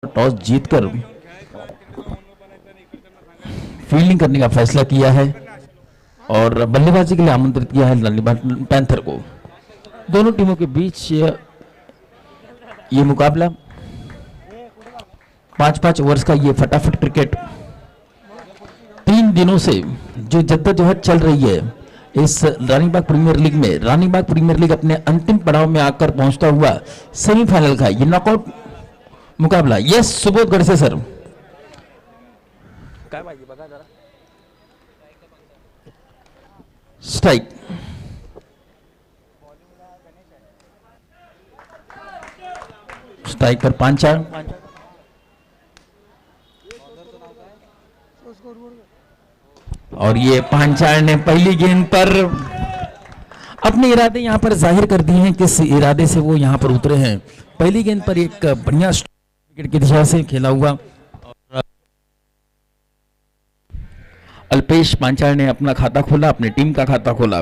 Toss जीतकर fielding करने का फैसला किया है और बल्लेबाजी के लिए आमंत्रित किया है लंदन पैंथर को। दोनों टीमों के बीच ये मुकाबला 5-5 ओवर्स का ये फटाफट क्रिकेट 3 दिनों से जो जद्दोजहद चल रही है इस रानी बाग प्रीमियर लीग में। रानी बाग प्रीमियर लीग अपने अंतिम पड़ाव में आकर पहुंचता हुआ सेमीफाइनल का ये नॉकआउट मुकाबला। यस सुबोध गढ़से सर, काय पाहिजे बघा जरा। स्ट्राइक, स्ट्राइक पर 5-4 और ये 5-4 ने पहली गेंद पर अपने इरादे यहां पर जाहिर कर दिए हैं, किस इरादे से वो यहां पर उतरे हैं। पहली गेंद पर एक बढ़िया विकेट की दिशा से खेला हुआ अल्पेश पांचाल ने अपना खाता खोला, अपनी टीम का खाता खोला।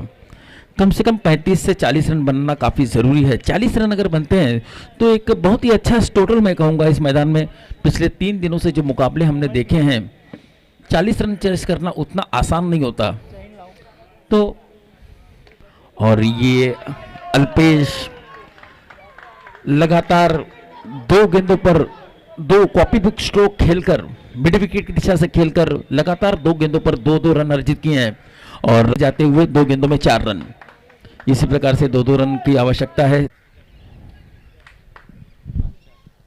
कम से कम 35 से 40 रन बनना काफ़ी ज़रूरी है। 40 रन अगर बनते हैं तो एक बहुत ही अच्छा टोटल मैं कहूँगा इस मैदान में। पिछले 3 दिनों से जो मुकाबले हमने देखे हैं 40 रन चेस करना उतना आसान नहीं होता। तो और ये अल्पेश लगातार 2 गेंदों पर 2 कॉपी बुक स्ट्रोक खेलकर मिड विकेट की दिशा से खेलकर लगातार 2 गेंदों पर 2-2 रन अर्जित किए हैं और जाते हुए 2 गेंदों में 4 रन। इसी प्रकार से 2-2 रन की आवश्यकता है।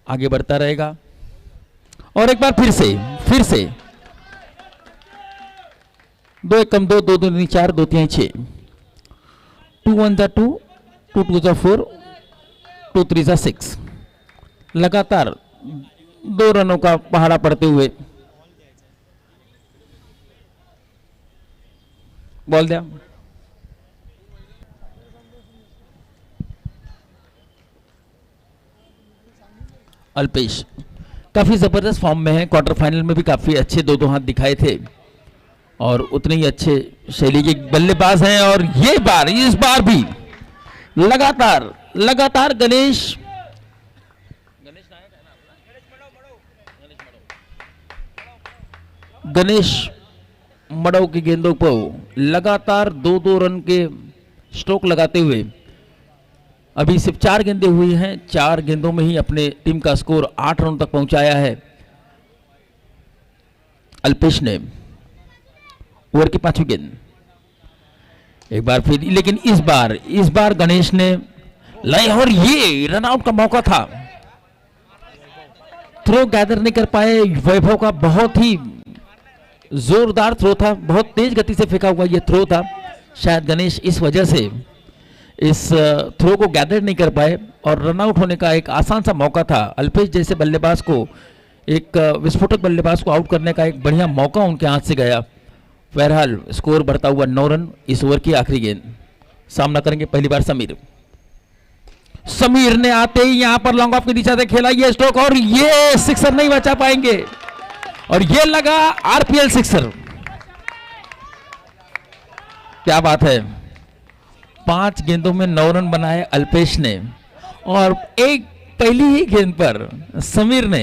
आगे बढ़ता रहेगा और एक बार फिर से 2 1 कम 2 2 2 4 2 3 6 2 1 2 2 2 4 2 3 6 लगातार 2 रनों का पहाड़ा पड़ते हुए बॉल दिया। अल्पेश काफी जबरदस्त फॉर्म में है, क्वार्टर फाइनल में भी काफी अच्छे 2-2 हाथ दिखाए थे और उतने ही अच्छे शैली के बल्लेबाज हैं। और ये बार इस बार भी लगातार गणेश मड़ो की गेंदों को लगातार 2-2 रन के स्ट्रोक लगाते हुए अभी सिर्फ 4 गेंदें हुई हैं। 4 गेंदों में ही अपने टीम का स्कोर 8 रन तक पहुंचाया है अल्पेश ने। ओवर की 5वीं गेंद एक बार फिर, लेकिन इस बार गणेश ने लाई और ये रनआउट का मौका था। थ्रो गैदर नहीं कर पाए वैभव का, बहुत ही जोरदार थ्रो था, बहुत तेज गति से फेंका हुआ ये थ्रो था। शायद गणेश इस वजह से इस थ्रो को गैदर नहीं कर पाए और रनआउट होने का एक आसान सा मौका था। अल्पेश जैसे बल्लेबाज को, एक विस्फोटक बल्लेबाज को आउट करने का एक बढ़िया मौका उनके हाथ से गया। बहरहाल स्कोर बढ़ता हुआ 9 रन। इस ओवर की आखिरी गेंद सामना करेंगे पहली बार समीर ने आते ही यहां पर लॉन्ग ऑफ की दिशा से खेला ये स्ट्रोक और ये सिक्सर नहीं बचा पाएंगे और ये लगा आरपीएल सिक्सर। क्या बात है, 5 गेंदों में 9 रन बनाए अल्पेश ने और एक पहली ही गेंद पर समीर ने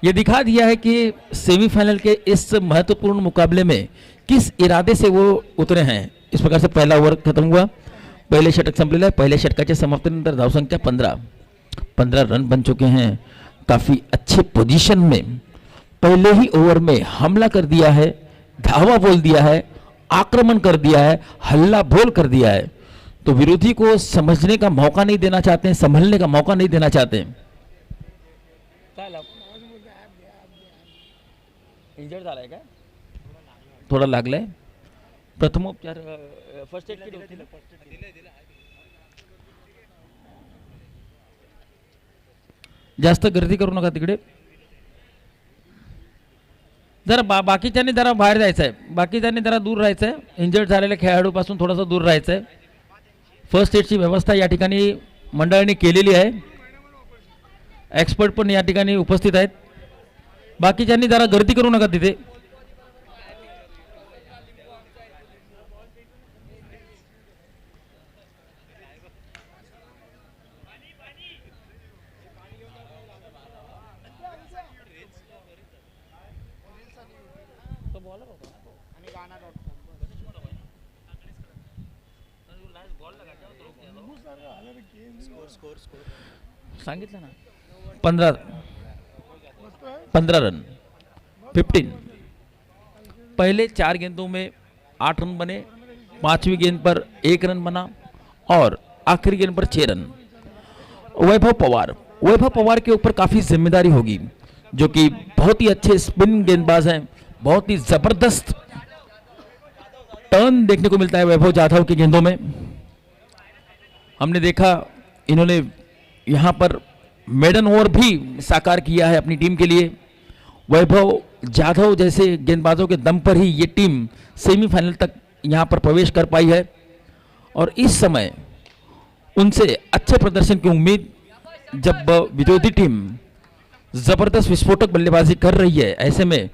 यह दिखा दिया है कि सेमीफाइनल के इस महत्वपूर्ण मुकाबले में किस इरादे से वो उतरे हैं। इस प्रकार से पहला ओव्हर खत्म हुआ, पहले षटक संपलेलं आहे। पहिल्या षटकाच्या समाप्तीनंतर धावसंख्या 15 रन बन चुके हैं। काफी अच्छे पोजीशन में पहले ही ओवर में हमला कर दिया है, धावा बोल दिया है, आक्रमण कर दिया है, हल्ला बोल कर दिया है। तो विरोधी को समझने का मौका नहीं देना चाहते हैं, संभलने का मौका नहीं देना चाहते हैं। इंजर्ड झालाय का, थोडा लागलाय, प्रथमोपचार फर्स्ट एड किट होती ना, जास्त गर्दी करू नका तिकडे। जरा बाकीच्यांनी जरा बाहेर जायचं आहे, बाकीच्यांनी जरा दूर राहायचं आहे, इंजर्ड झालेल्या खेळाडूपासून थोडासा दूर राहायचं आहे। फर्स्ट एडची व्यवस्था या ठिकाणी मंडळाने केलेली आहे, एक्सपर्ट पण या ठिकाणी उपस्थित आहेत। बाकीच्यांनी जरा गर्दी करू नका तिथे। सांगितलं ना 15 रन 15। पहले 4 गेंदों में 8 रन बने, 5वीं गेंद पर 1 रन बना और आखिरी गेंद पर 6 रन। वैभव पवार के ऊपर काफी जिम्मेदारी होगी, जो कि बहुत ही अच्छे स्पिन गेंदबाज हैं। बहुत ही जबरदस्त टर्न देखने को मिलता है वैभव जाधव की गेंदों में। हमने देखा इन्होंने यहां पर मेडन ओवर भी साकार किया है अपनी टीम के लिए। वैभव जाधव जैसे गेंदबाजों के दम पर ही ये टीम सेमीफाइनल तक यहां पर प्रवेश कर पाई है और इस समय उनसे अच्छे प्रदर्शन की उम्मीद, जब विरोधी टीम जबरदस्त विस्फोटक बल्लेबाजी कर रही है, ऐसे में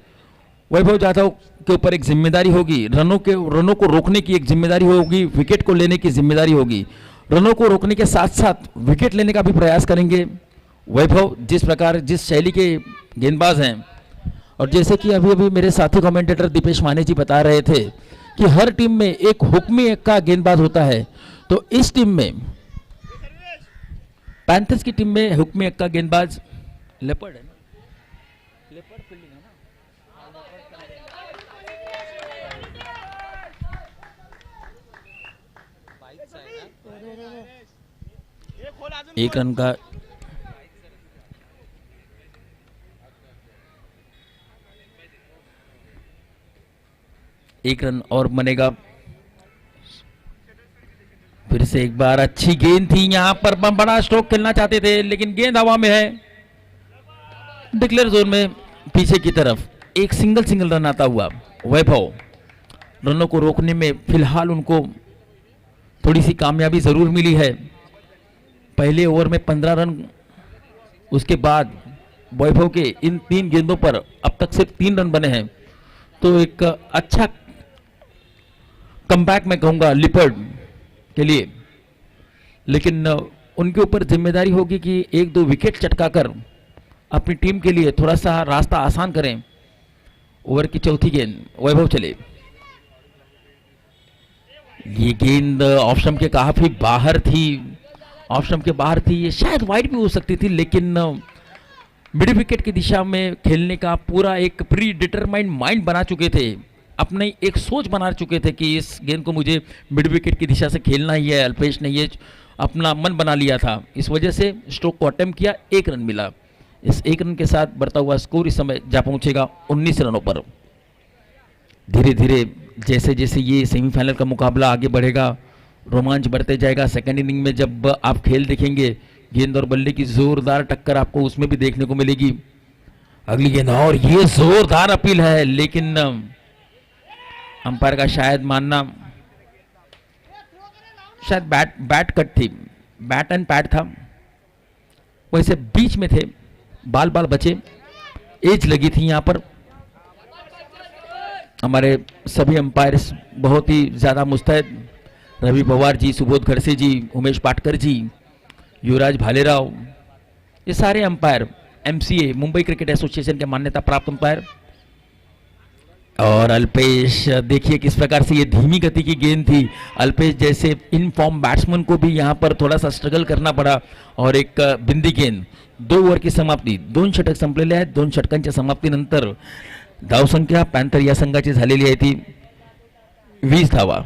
वैभव जाधव के ऊपर एक जिम्मेदारी होगी, रनों को रोकने की एक जिम्मेदारी होगी, विकेट को लेने की जिम्मेदारी होगी। रनों को रोकने के साथ साथ विकेट लेने का भी प्रयास करेंगे वैभव, जिस प्रकार जिस शैली के गेंदबाज हैं। और जैसे कि अभी मेरे साथी कमेंटेटर दीपेश माने जी बता रहे थे कि हर टीम में एक हुक्मी एक का गेंदबाज होता है, तो इस टीम में पैंथर्स की टीम में हुक्मी एक का गेंदबाज लेपर्ड है ना, लेपर्ड फील्डिंग है ना। एक रन का एक रन और बनेगा। फिर से एक बार अच्छी गेंद थी, यहां पर बड़ा स्ट्रोक खेलना चाहते थे लेकिन गेंद हवा में है। डिक्लेयर जोन में पीछे की तरफ एक सिंगल रन आता हुआ वैभव। रनों को रोकने में फिलहाल उनको थोड़ी सी कामयाबी जरूर मिली है। पहले ओवर में 15 रन, उसके बाद वैभव के इन 3 गेंदों पर अब तक सिर्फ 3 रन बने हैं, तो एक अच्छा कमबैक मैं कहूंगा लिपर्ड के लिए। लेकिन उनके ऊपर जिम्मेदारी होगी कि 1-2 विकेट चटकाकर अपनी टीम के लिए थोड़ा सा रास्ता आसान करें। ओवर की चौथी गेंद वैभव चले, ये गेंद ऑफ स्टंप के काफी बाहर थी, ऑफ स्टंप के बाहर थी, ये शायद वाइड भी हो सकती थी, लेकिन मिड विकेट की दिशा में खेलने का पूरा एक प्री डिटरमाइंड माइंड बना चुके थे, अपने एक सोच बना चुके थे कि इस गेंद को मुझे मिड विकेट की दिशा से खेलना ही है। अल्पेश ने ये अपना मन बना लिया था, इस वजह से स्ट्रोक को अटेम्प्ट किया, 1 रन मिला। इस 1 रन के साथ बढ़ता हुआ स्कोर इस समय जा पहुंचेगा 19 रनों पर। धीरे धीरे जैसे जैसे ये सेमीफाइनल का मुकाबला आगे बढ़ेगा, रोमांच बढ़ते जाएगा। सेकेंड इनिंग में जब आप खेल देखेंगे, गेंद और बल्ले की जोरदार टक्कर आपको उसमें भी देखने को मिलेगी। अगली गेंद और ये जोरदार अपील है, लेकिन अंपायर का शायद मानना, शायद बैट कट थी, बैट एंड पैड था, वैसे बीच में थे, बाल बचे, एज लगी थी यहां पर। हमारे सभी अंपायर्स बहुत ही ज्यादा मुस्तैद, रवि पवार जी, सुबोध खड़से जी, उमेश पाटकर जी, युवराज भालेराव, ये सारे umpire MCA Mumbai cricket association के मान्यता प्राप्त अंपायर। और अल्पेश देखिए किस प्रकार से ये धीमी गति की गेंद थी। अल्पेश जैसे इन फॉर्म बैट्समैन को भी यहाँ पर थोड़ा सा स्ट्रगल करना पड़ा और एक बिंदी गेंद। 2 ओव्हर की समाप्ती, 2 षटक संपलेले आहेत। 2 षटकांच्या समाप्तीनंतर धावसंख्या पॅन्थर या संघाची झालेली आहे ती 20 धावा।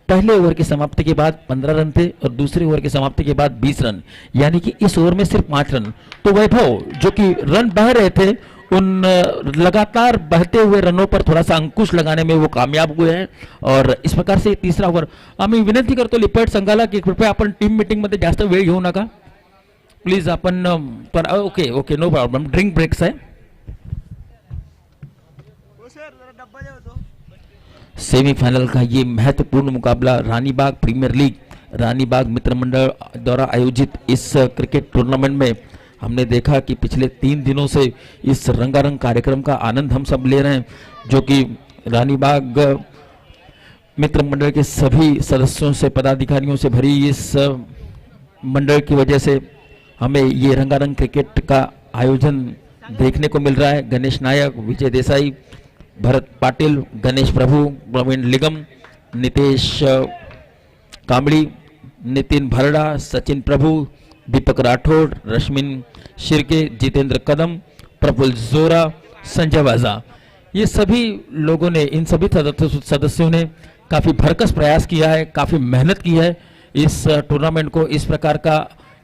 पहले ओवर की समाप्ति के बाद 15 रन थे और दूसरे ओवर की समाप्ति के बाद 20 रन, यानी कि इस ओवर में सिर्फ 5 रन। तो वैभव जो कि रन बह रहे थे, उन लगातार बहते हुए रनों पर थोड़ा सा अंकुश लगाने में वो कामयाब हुए हैं। और इस प्रकार से तीसरा ओवर आम्ही विनंती करतो लिपर्ड संघाला की कृपया आपण टीम मीटिंग मध्ये जास्त वेळ घेऊ नका प्लीज। आपण okay okay no problem, drink breaks आहे। सेमीफाइनल का ये महत्वपूर्ण मुकाबला रानीबाग प्रीमियर लीग, रानीबाग मित्र मंडल द्वारा आयोजित इस क्रिकेट टूर्नामेंट में हमने देखा कि पिछले 3 दिनों से इस रंगारंग कार्यक्रम का आनंद हम सब ले रहे हैं, जो कि रानीबाग मित्र मंडल के सभी सदस्यों से, पदाधिकारियों से भरी इस मंडल की वजह से हमें ये रंगारंग क्रिकेट का आयोजन देखने को मिल रहा है। गणेश नायक, विजय देसाई, भरत पाटिल, गणेश प्रभु, प्रवीण लिगम, नितेश कांबड़ी, नितिन भरड़ा, सचिन प्रभु, दीपक राठौड़, रश्मिन शिर्के, जितेंद्र कदम, प्रफुल्ल जोरा, संजय वाजा, ये सभी लोगों ने, इन सभी सदस्यों ने काफ़ी भरकस प्रयास किया है, काफ़ी मेहनत की है इस टूर्नामेंट को इस प्रकार का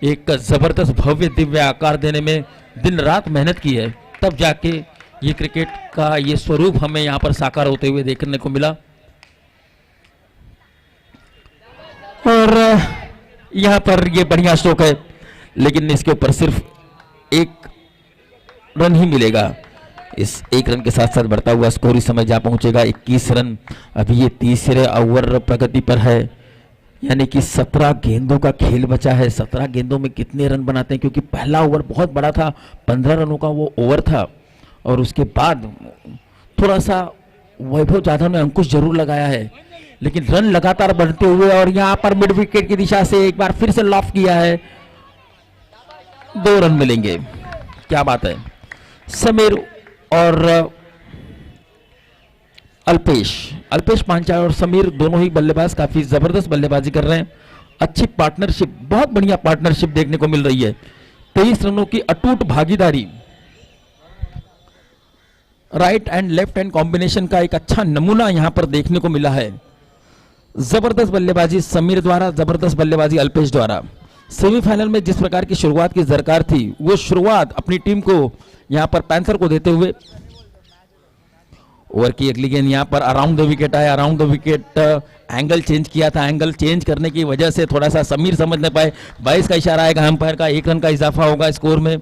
एक ज़बरदस्त भव्य दिव्य आकार देने में। दिन रात मेहनत की है, तब जाके ये क्रिकेट का ये स्वरूप हमें यहाँ पर साकार होते हुए देखने को मिला। और यहाँ पर ये बढ़िया स्ट्रोक है, लेकिन इसके ऊपर सिर्फ 1 रन ही मिलेगा। इस 1 रन के साथ साथ बढ़ता हुआ स्कोर इस समय जा पहुंचेगा 21 रन। अभी ये तीसरे ओवर प्रगति पर है, यानी कि 17 गेंदों का खेल बचा है। 17 गेंदों में कितने रन बनाते हैं, क्योंकि पहला ओवर बहुत बड़ा था, 15 रनों का वो ओवर था, और उसके बाद थोड़ा सा वैभव जाधव ने अंकुश जरूर लगाया है, लेकिन रन लगातार बढ़ते हुए, और यहाँ पर मिड विकेट की दिशा से एक बार फिर से लॉफ किया है। 2 रन मिलेंगे, क्या बात है। समीर और अल्पेश पांचाल और समीर दोनों ही बल्लेबाज काफी जबरदस्त बल्लेबाजी कर रहे हैं। अच्छी पार्टनरशिप, बहुत बढ़िया पार्टनरशिप देखने को मिल रही है। 23 रनों की अटूट भागीदारी, right and left hand combination का एक अच्छा नमूना यहां पर देखने को मिला है। जबरदस्त बल्लेबाजी समीर द्वारा, जबरदस्त बल्लेबाजी अल्पेश द्वारा। सेमीफाइनल में जिस प्रकार की शुरुआत की दरकार थी, वो शुरुआत अपनी टीम को यहां पर पैंथर को देते हुए। ओवर की अगली गेंद यहां पर अराउंड द विकेट आया, around the wicket angle change किया था, एंगल चेंज करने की वजह से थोड़ा सा समीर समझ नहीं पाए। 22 का इशारा आएगा अंपायर का, 1 रन का इजाफा होगा स्कोर में।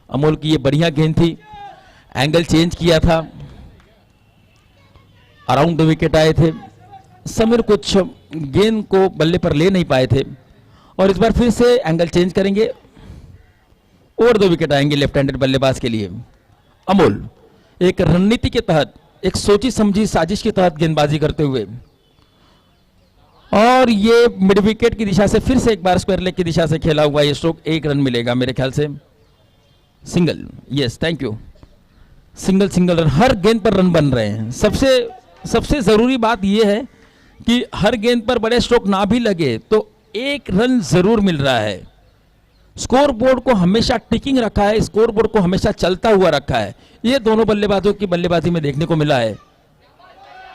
अमोल की ये बढ़िया गेंद थी, एंगल चेंज किया था, अराउंड द विकेट आए थे। समीर कुछ गेंद को बल्ले पर ले नहीं पाए थे, और इस बार फिर से एंगल चेंज करेंगे, ओवर द विकेट आएंगे लेफ्ट हैंडेड बल्लेबाज के लिए। अमोल एक रणनीति के तहत, एक सोची समझी साजिश के तहत गेंदबाजी करते हुए, और ये मिड विकेट की दिशा से फिर से एक बार स्क्वायर लेग की दिशा से खेला हुआ ये स्ट्रोक। 1 रन मिलेगा मेरे ख्याल से, single. Yes, thank you. Single run, हर गेंद पर रन बन रहे हैं। सबसे जरूरी बात यह है कि हर गेंद पर बड़े स्ट्रोक ना भी लगे तो 1 रन जरूर मिल रहा है। स्कोर बोर्ड को हमेशा टिकिंग रखा है, स्कोर बोर्ड को हमेशा चलता हुआ रखा है। ये दोनों बल्लेबाजों की बल्लेबाजी में देखने को मिला है।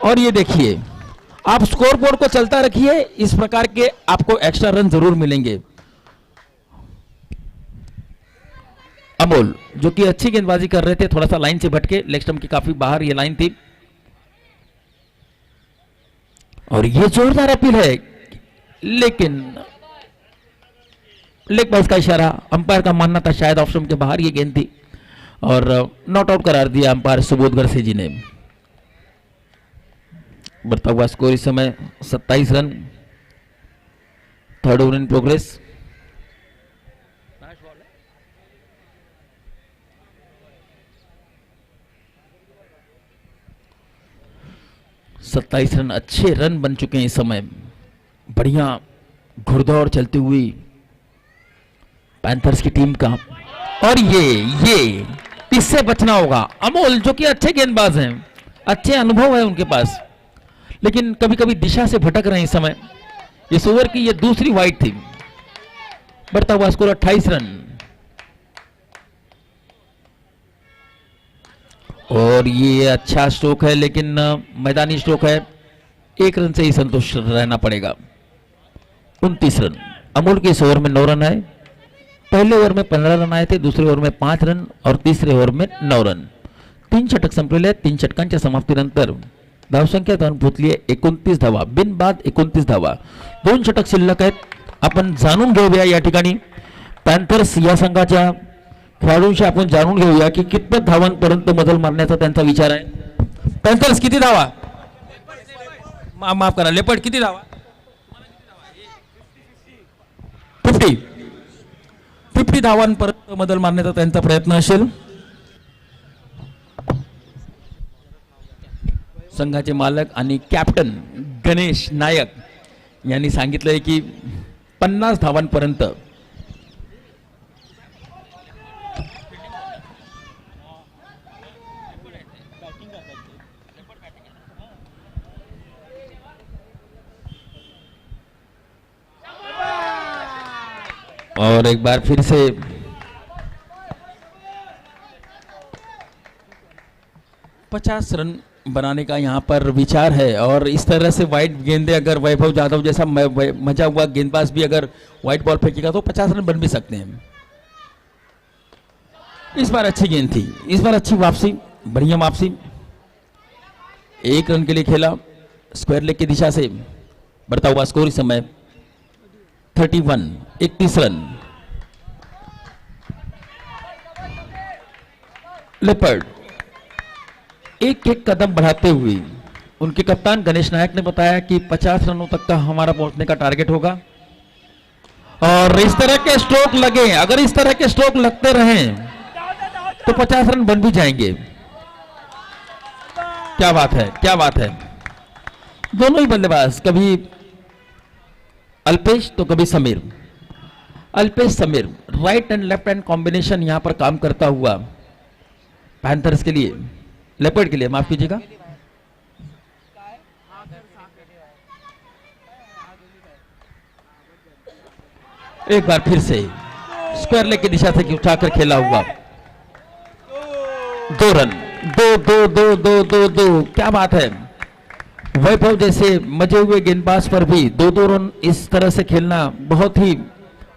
और ये देखिए, आप स्कोर बोर्ड को चलता रखिए, इस प्रकार के आपको एक्स्ट्रा रन जरूर मिलेंगे। अमोल जो कि अच्छी गेंदबाजी कर रहे थे, थोड़ा सा लाइन से भटके, लेग स्टंप की काफी बाहर ये लाइन थी। और ये जोरदार अपील है, लेकिन लेग बाइस का इशारा, अंपायर का मानना था शायद ऑफ स्टंप के बाहर ये गेंद थी, और नॉट आउट करार दिया अंपायर सुबोध गरसे जी ने। बढ़ता हुआ स्कोर इस समय 27 run, 3rd over in progress. सत्ताईस रन, अच्छे रन बन चुके हैं इस समय। बढ़िया घुड़दौड़ चलती हुई पैंथर्स की टीम का, और ये इससे बचना होगा। अमोल जो कि अच्छे गेंदबाज हैं, अच्छे अनुभव है उनके पास, लेकिन कभी कभी दिशा से भटक रहे हैं इस समय। इस ओवर की ये दूसरी वाइड थी। बढ़ता हुआ स्कोर 28 रन, और ये अच्छा स्ट्रोक है, लेकिन मैदानी स्ट्रोक है, 1 रन से ही संतुष्ट रहना पड़ेगा। 29 रन। अमोल के इस ओवर में 9 रन आए। पहले ओवर में 15 रन आए थे, दूसरे ओवर में 5 रन और तीसरे ओवर में 9 रन। 3 षटक संपलेले, 3 षटकांच्या समाप्तीनंतर धावसंख्या धन पोहोचली 29 धावा, बिनबाद 29 धावा, 2 षटक शिल्लक आहेत। आपण जाणून घेऊया या ठिकाणी पॅन्थर्स या संघाच्या खेळाडूंशी आपण जाणून घेऊया की कितपत धावांपर्यंत मजल मारण्याचा त्यांचा विचार आहे। पॅन्थर्स किती धावा, माफ करा, लेपर्ड किती धावा? 50 धावांपर्यंत मजल मारण्याचा त्यांचा प्रयत्न असेल। संघाचे मालक आणि कॅप्टन गणेश नायक यांनी सांगितलंय की 50 धावांपर्यंत और एक बार फिर से पचास रन बनाने का यहाँ पर विचार है। और इस तरह से वाइट गेंदे अगर वैभव जाधव जैसा मजा हुआ गेंदबाज भी अगर वाइट बॉल फेंकेगा तो 50 रन बन भी सकते हैं। इस बार अच्छी गेंद थी, इस बार अच्छी वापसी, बढ़िया वापसी। 1 रन के लिए खेला, स्क्वायर लेग की दिशा से। बढ़ता हुआ स्कोर इस समय 31 रन। लेपर्ड एक कदम बढ़ाते हुए उनके कप्तान गणेश नायक ने बताया कि 50 रनों तक का हमारा पहुंचने का टारगेट होगा। और इस तरह के स्ट्रोक लगे, अगर इस तरह के स्ट्रोक लगते रहें तो 50 रन बन भी जाएंगे। क्या बात है, क्या बात है। दोनों ही बल्लेबाज, कभी अल्पेश तो कभी Sameer. Alpesh Sameer right and left hand combination यहां पर काम करता हुआ पैंथर्स के लिए, लेपर्ड के लिए माफ कीजिएगा। एक बार फिर से स्क्वायर लेग की दिशा से उठाकर खेला हुआ 2 रन। दो। क्या बात है। वैभव जैसे मजे हुए गेंदबाज पर भी 2 रन इस तरह से खेलना बहुत ही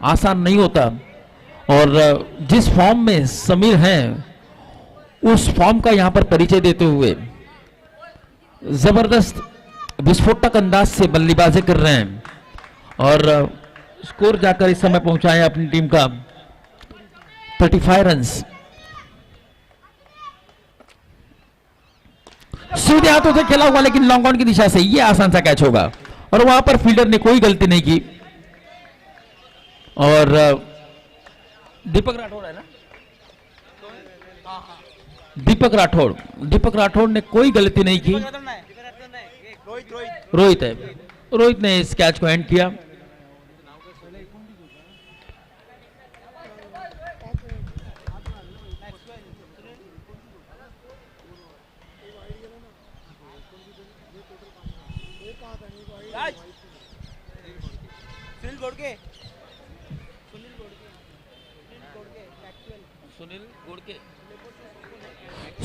आसान नहीं होता। और जिस फॉर्म में समीर हैं उस फॉर्म का यहां पर परिचय देते हुए जबरदस्त विस्फोटक अंदाज से बल्लेबाजी कर रहे हैं। और स्कोर जाकर इस समय पहुंचाए अपनी टीम का 35 रन्स। सीधे हाथों से खेला हुआ लेकिन लॉन्ग ऑन की दिशा से, यह आसान सा कैच होगा। और वहां पर फील्डर ने कोई गलती नहीं की। और दीपक राठौड़ है ना, दीपक राठौड़ ने कोई गलती नहीं की। रोहित है, रोहित ने इस कैच को एंड किया।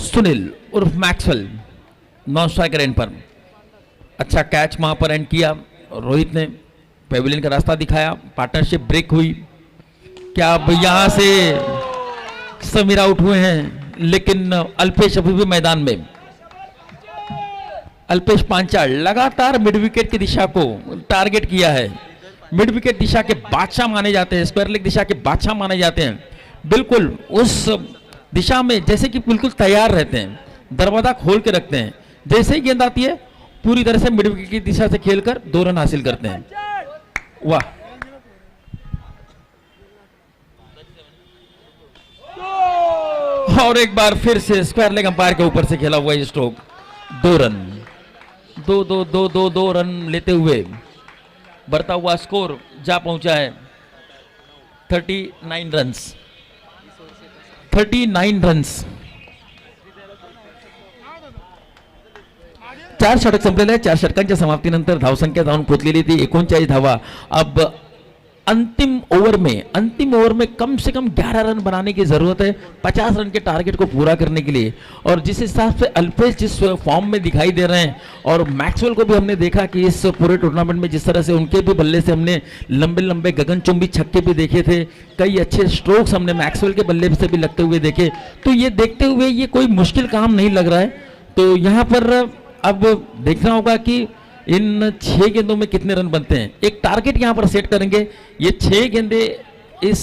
सुनील उर्फ मैक्सवेल नॉन स्ट्राइकर एंड पर अच्छा कैच वहां पर एंड किया। रोहित ने पेविलियन का रास्ता दिखाया, पार्टनरशिप ब्रेक हुई। क्या अब यहां से समीर आउट हुए हैं, लेकिन अल्पेश अभी भी मैदान में। अल्पेश पांचाल लगातार मिड विकेट की दिशा को टारगेट किया है। मिड विकेट दिशा के बादशाह माने जाते हैं, स्क्वायर लेग दिशा के बादशाह माने जाते हैं। बिल्कुल उस दिशा में जैसे कि बिल्कुल तैयार रहते हैं, दरवाजा खोल के रखते हैं। जैसे ही गेंद आती है पूरी तरह से मिड विकेट की दिशा से खेलकर 2 रन हासिल करते हैं। वाह, और एक बार फिर से स्क्वायर लेग अंपायर के ऊपर से खेला हुआ ये स्ट्रोक। 2 रन, 2 रन लेते हुए बढ़ता हुआ स्कोर जा पहुंचा है 39 रन्स। 39 रन्स। 4 षटक संपलेले आहेत। 4 षटकांच्या समाप्तीनंतर धावसंख्या जाऊन पोहोचलेली ती 39 धावा। अब अंतिम ओवर में कम से कम 11 रन बनाने की जरूरत है 50 रन के टारगेट को पूरा करने के लिए। और जिस हिसाब से अल्पेश जिस फॉर्म में दिखाई दे रहे हैं, और मैक्सवेल को भी हमने देखा कि इस पूरे टूर्नामेंट में जिस तरह से उनके भी बल्ले से हमने लंबे लंबे गगनचुंबी छक्के भी देखे थे, कई अच्छे स्ट्रोक्स हमने मैक्सवेल के बल्ले से भी लगते हुए देखे। तो ये देखते हुए ये कोई मुश्किल काम नहीं लग रहा है। तो यहाँ पर अब देखना होगा कि इन 6 गेंदों में कितने रन बनते हैं। एक टारगेट यहां पर सेट करेंगे। ये 6 गेंदे इस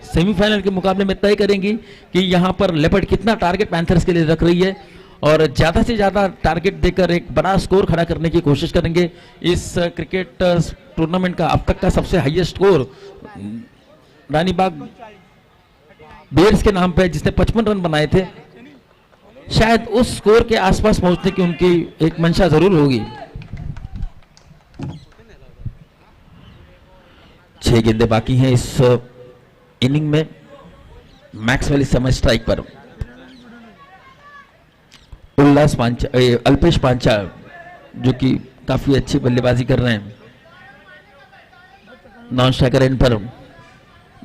सेमीफाइनल के मुकाबले में तय करेंगी कि यहां पर लेपर्ड कितना टारगेट पैंथर्स के लिए रख रही है, और ज्यादा से ज्यादा टारगेट देकर एक बड़ा स्कोर खड़ा करने की कोशिश करेंगे। इस क्रिकेट टूर्नामेंट का अब तक का सबसे हाईएस्ट स्कोर रानीबाग बेयर्स के नाम पे, जिसने 55 रन बनाए थे, शायद उस स्कोर के आसपास पहुंचने की उनकी एक मंशा जरूर होगी। 6 गेंदे बाकी हैं इस इनिंग में। मैक्सवेल इस समय स्ट्राइक पर। अल्पेश पांचाल जो कि काफी अच्छी बल्लेबाजी कर रहे हैं, नॉन स्ट्राइकर एंड पर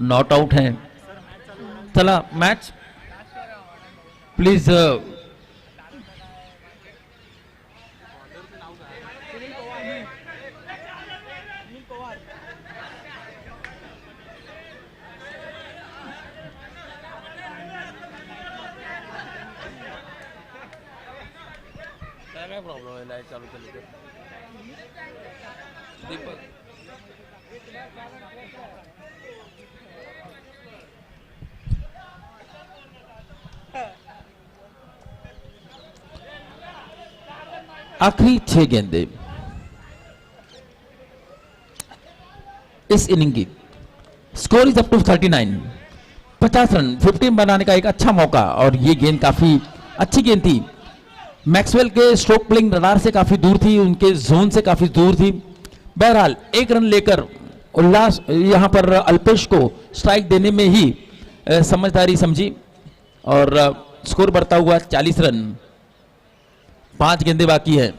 नॉट आउट हैं। चला मैच प्लीज। काय प्रॉब्लेम आहे लाईट चालू केली तर दीपक आखिरी 6 गेंदे इस इनिंग की। Score is up to 39। 50 run 15 बनाने का एक अच्छा मौका, और ये गेंद काफी अच्छी गेंद थी। मैक्सवेल के स्ट्रोक प्लेइंग रडार से काफी दूर थी, उनके जोन से काफी दूर थी। बहरहाल 1 रन लेकर उल्लास यहां पर अल्पेश को स्ट्राइक देने में ही समझदारी समझी, और स्कोर बढ़ता हुआ 40 रन। 5 गेंदे बाकी है।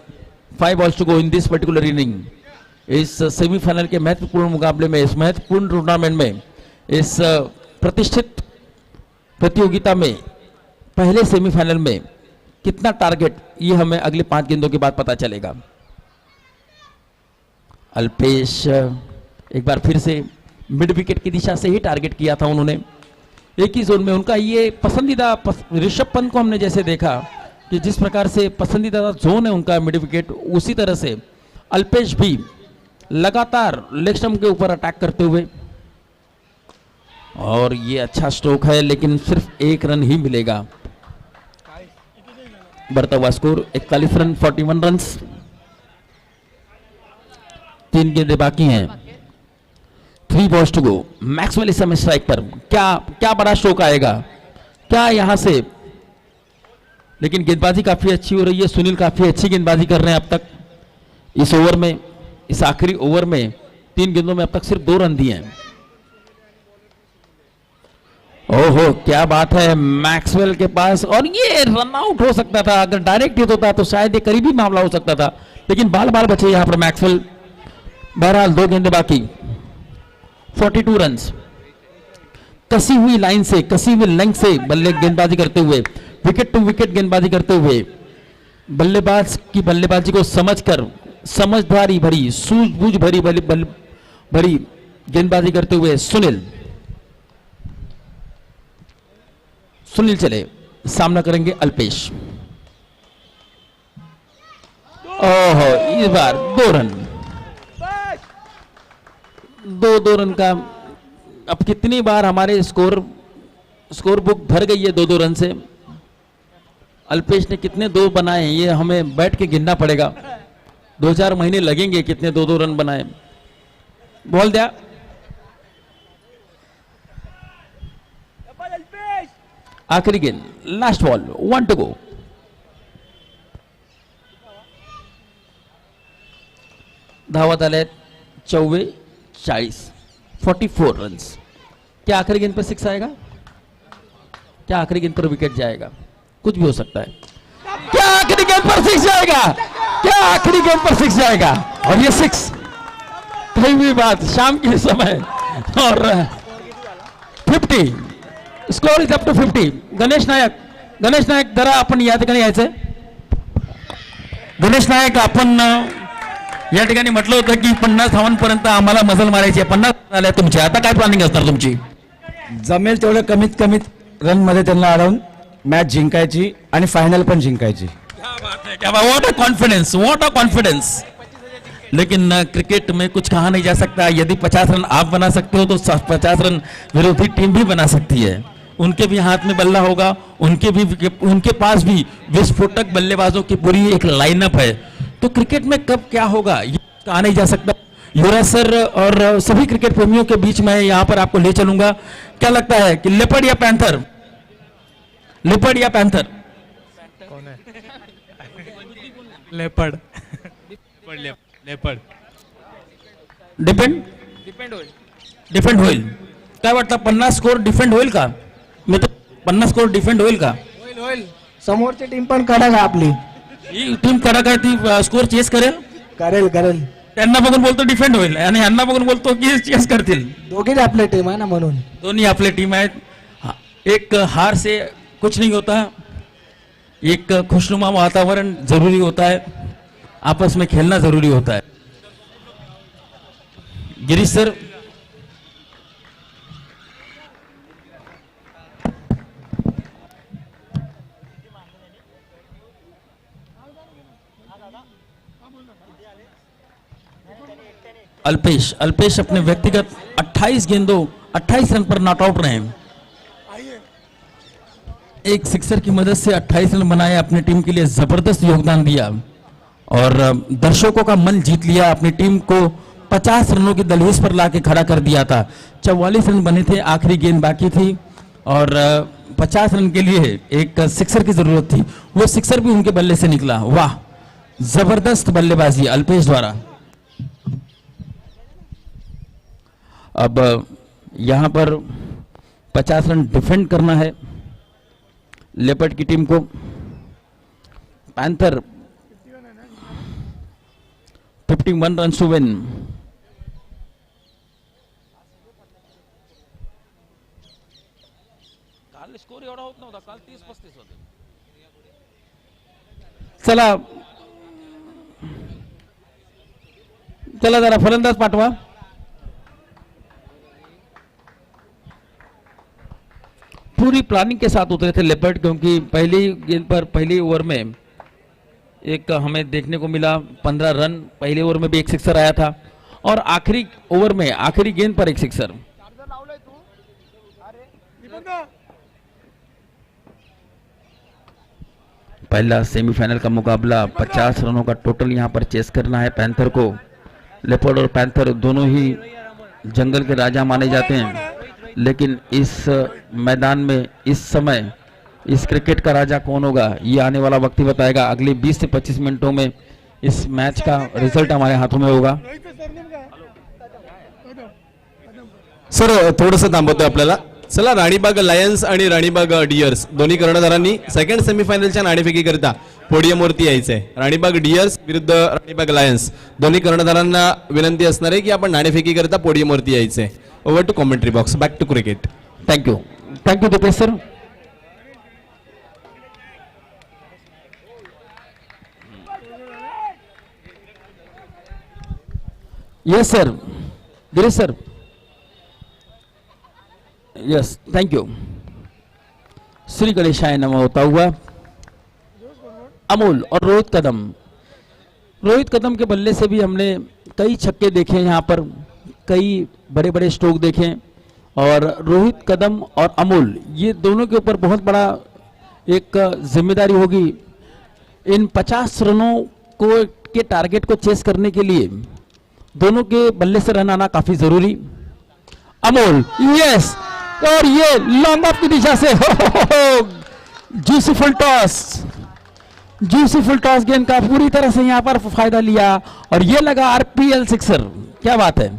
5 balls to go in this particular inning. इस सेमीफाइनल के महत्वपूर्ण मुकाबले में, इस महत्वपूर्ण टूर्नामेंट में, इस प्रतिष्ठित प्रतियोगिता में, पहले सेमीफाइनल में कितना टारगेट, ये हमें अगले 5 गेंदों के बाद पता चलेगा। अल्पेश एक बार फिर से मिड विकेट की दिशा से ही टारगेट किया था उन्होंने, एक ही जोन में। उनका ये पसंदीदा ऋषभ पंत को हमने जैसे देखा कि जिस प्रकार से पसंदीदा जोन है उनका मिड विकेट, उसी तरह से अल्पेश भी लगातार लेग स्टंप के ऊपर अटैक करते हुए, और ये अच्छा स्ट्रोक है लेकिन सिर्फ 1 रन ही मिलेगा। बढ़ता हुआ स्कोर 41 रन 41 रन। 3 गेंदे बाकी हैं। 3 balls टू गो। मैक्सवेल इस समय स्ट्राइक पर। क्या बड़ा स्ट्रोक आएगा क्या यहां से, लेकिन गेंदबाजी काफी अच्छी हो रही है। सुनील काफी अच्छी गेंदबाजी कर रहे हैं अब तक इस ओवर में, इस आखिरी ओवर में। 3 गेंदों में अब तक सिर्फ 2 रन दिए हैं। ओहो क्या बात है मैक्सवेल के पास, और ये रन आउट हो सकता था। अगर डायरेक्ट हिट होता तो शायद ये करीबी मामला हो सकता था, लेकिन बाल बाल बचे यहां पर मैक्सवेल। बहरहाल 2 गेंदे बाकी। 42 रन। कसी हुई लाइन से, कसी हुई लेंथ से बल्ले गेंदबाजी करते हुए, विकेट टू विकेट गेंदबाजी करते हुए, बल्लेबाज की बल्लेबाजी को समझकर, समझदारी भरी, सूझबूझ भरी भरी गेंदबाजी करते हुए सुनील चले, सामना करेंगे अल्पेश। ओहो इस बार 2 रन। 2 रन का। अब कितनी बार हमारे स्कोर बुक भर गई है 2 रन से। अल्पेश ने कितने 2 बनाए हैं ये हमें बैठ के गिनना पड़ेगा। 2-4 महीने लगेंगे कितने 2 रन बनाए। बॉल दिया। आखिरी गेंद, लास्ट बॉल, 1 टू गो। धावत आले 44 44 रन। क्या आखिरी गेंद पर 6 आएगा, क्या आखिरी गेंद पर विकेट जाएगा, कुछ भी हो सकता है। क्या आखिरी गेंद पर 6 जाएगा, क्या आखिरी गेंद पर 6 जाएगा, और ये 6 कही हुई बात शाम के समय। और 50 score is up to 50। Ganesh Naik जरा आपण या ठिकाणी यायचंय। गणेश नायक, आपण या ठिकाणी म्हटलं होतं की 50 धावांपर्यंत आम्हाला मजल मारायची आहे। 50 झाल्या तुमची, आता काय प्लॅनिंग असणार तुमची? जमेल तेवढं कमीत रन मध्ये त्यांना अडवून मॅच जिंकायची आणि फायनल पण जिंकायची। क्या बात, व्हाट अ कॉन्फिडेंस। लेकिन क्रिकेट में कुछ कहा नहीं जा सकता। यदि 50 रन आप बना सकते हो तो 50 रन विरोधी टीम भी बना सकती है। उनके भी हाथ में बल्ला होगा, उनके पास भी विस्फोटक बल्लेबाजों की पूरी एक लाइनअप है। तो क्रिकेट में कब क्या होगा ये कहा नहीं जा सकता। युवराज सर और सभी क्रिकेट प्रेमियों के बीच में यहाँ पर आपको ले चलूंगा। क्या लगता है कि लेपर्ड या पैंथर, लेपर्ड या पैंथर? कौन है? लेपर्ड। लेपर्ड डिफेंड होईल। काय वाटतं 50 स्कोर डिफेंड होईल का? मी तर 50 स्कोर डिफेंड होईल का? होईल। समोरची टीम पण कडक आहे आपली, ही टीम कडक आहे, ती स्कोर चेस करेल. करेल त्यांना बघून बोलतो डिफेंड होईल आणि ह्यांना बघून बोलतो की चेस करतील. दोघेच आपले टीम आहे ना म्हणून. दोनों अपने टीम है. एक हार से कुछ नहीं होता, एक खुशनुमा वातावरण जरूरी होता है, आपस में खेलना जरूरी होता है. गिरीश सर. अल्पेश अपने व्यक्तिगत 28 गेंदों 28 रन पर नॉट आउट रहे हैं. एक सिक्सर की मदद से 28 रन बनाए, अपनी टीम के लिए जबरदस्त योगदान दिया और दर्शकों का मन जीत लिया. अपनी टीम को 50 रनों की दहलीज पर लाके खड़ा कर दिया था. 44 रन बने थे, आखिरी गेंद बाकी थी और 50 रन के लिए एक सिक्सर की जरूरत थी. वो सिक्सर भी उनके बल्ले से निकला. वाह, जबरदस्त बल्लेबाजी अल्पेश द्वारा. अब यहां पर 50 रन डिफेंड करना है लेपर्ड की टीम को. Panther 51 run to win. काल स्कोर एवढा होत नव्हता, काल 30-35 होते. चला चला जरा फलंदाज पाठवा. पूरी प्लानिंग के साथ उतरे थे लेपर्ड, क्योंकि पहली गेंद पर पहली ओवर में एक हमें देखने को मिला 15 रन. पहले ओवर में भी एक सिक्सर आया था और आखिरी ओवर में आखिरी गेंद पर एक सिक्सर. पहला सेमीफाइनल का मुकाबला 50 रनों का टोटल यहां पर चेस करना है पैंथर को. लेपर्ड और पैंथर दोनों ही जंगल के राजा माने जाते हैं, लेकिन इस मैदान में इस समय इस क्रिकेट का राजा कौन होगा ये आने वाला वक्त ही बताएगा. अगले 20 से 25 मिनटों में इस मैच का रिजल्ट हमारे हाथों में होगा. सर थोडंसं थांबवतोय आपल्याला. चला, राणीबाग लायन्स आणि राणीबाग डियर्स दोन्ही कर्णधारांनी सेकंड सेमीफायनलच्या नाणेफेकीकरिता पोडियमवरती यायचंय. राणीबाग डियर्स विरुद्ध राणीबाग लायन्स दोन्ही कर्णधारांना विनंती असणार आहे की आपण नाणेफेकीकरिता पोडियमवरती यायचंय. Over to commentary box. Back to cricket. Thank you Deepesh sir. Yes sir, Girish sir. Yes, thank you. श्री गणेशाय नमः होता हुआ अमोल और रोहित कदम के बल्ले से भी हमने कई छक्के देखे यहाँ पर, कई बड़े बड़े स्ट्रोक देखे और रोहित कदम और अमोल ये दोनों के ऊपर बहुत बड़ा एक जिम्मेदारी होगी. इन 50 रनों को के टारगेट को चेस करने के लिए दोनों के बल्ले से रन आना काफी जरूरी. अमोल, यस, और ये लॉन्ग ऑफ की दिशा से ज्यूसीफुल टॉस गेंद का पूरी तरह से यहां पर फायदा लिया और ये लगा आरपीएल सिक्सर. क्या बात है.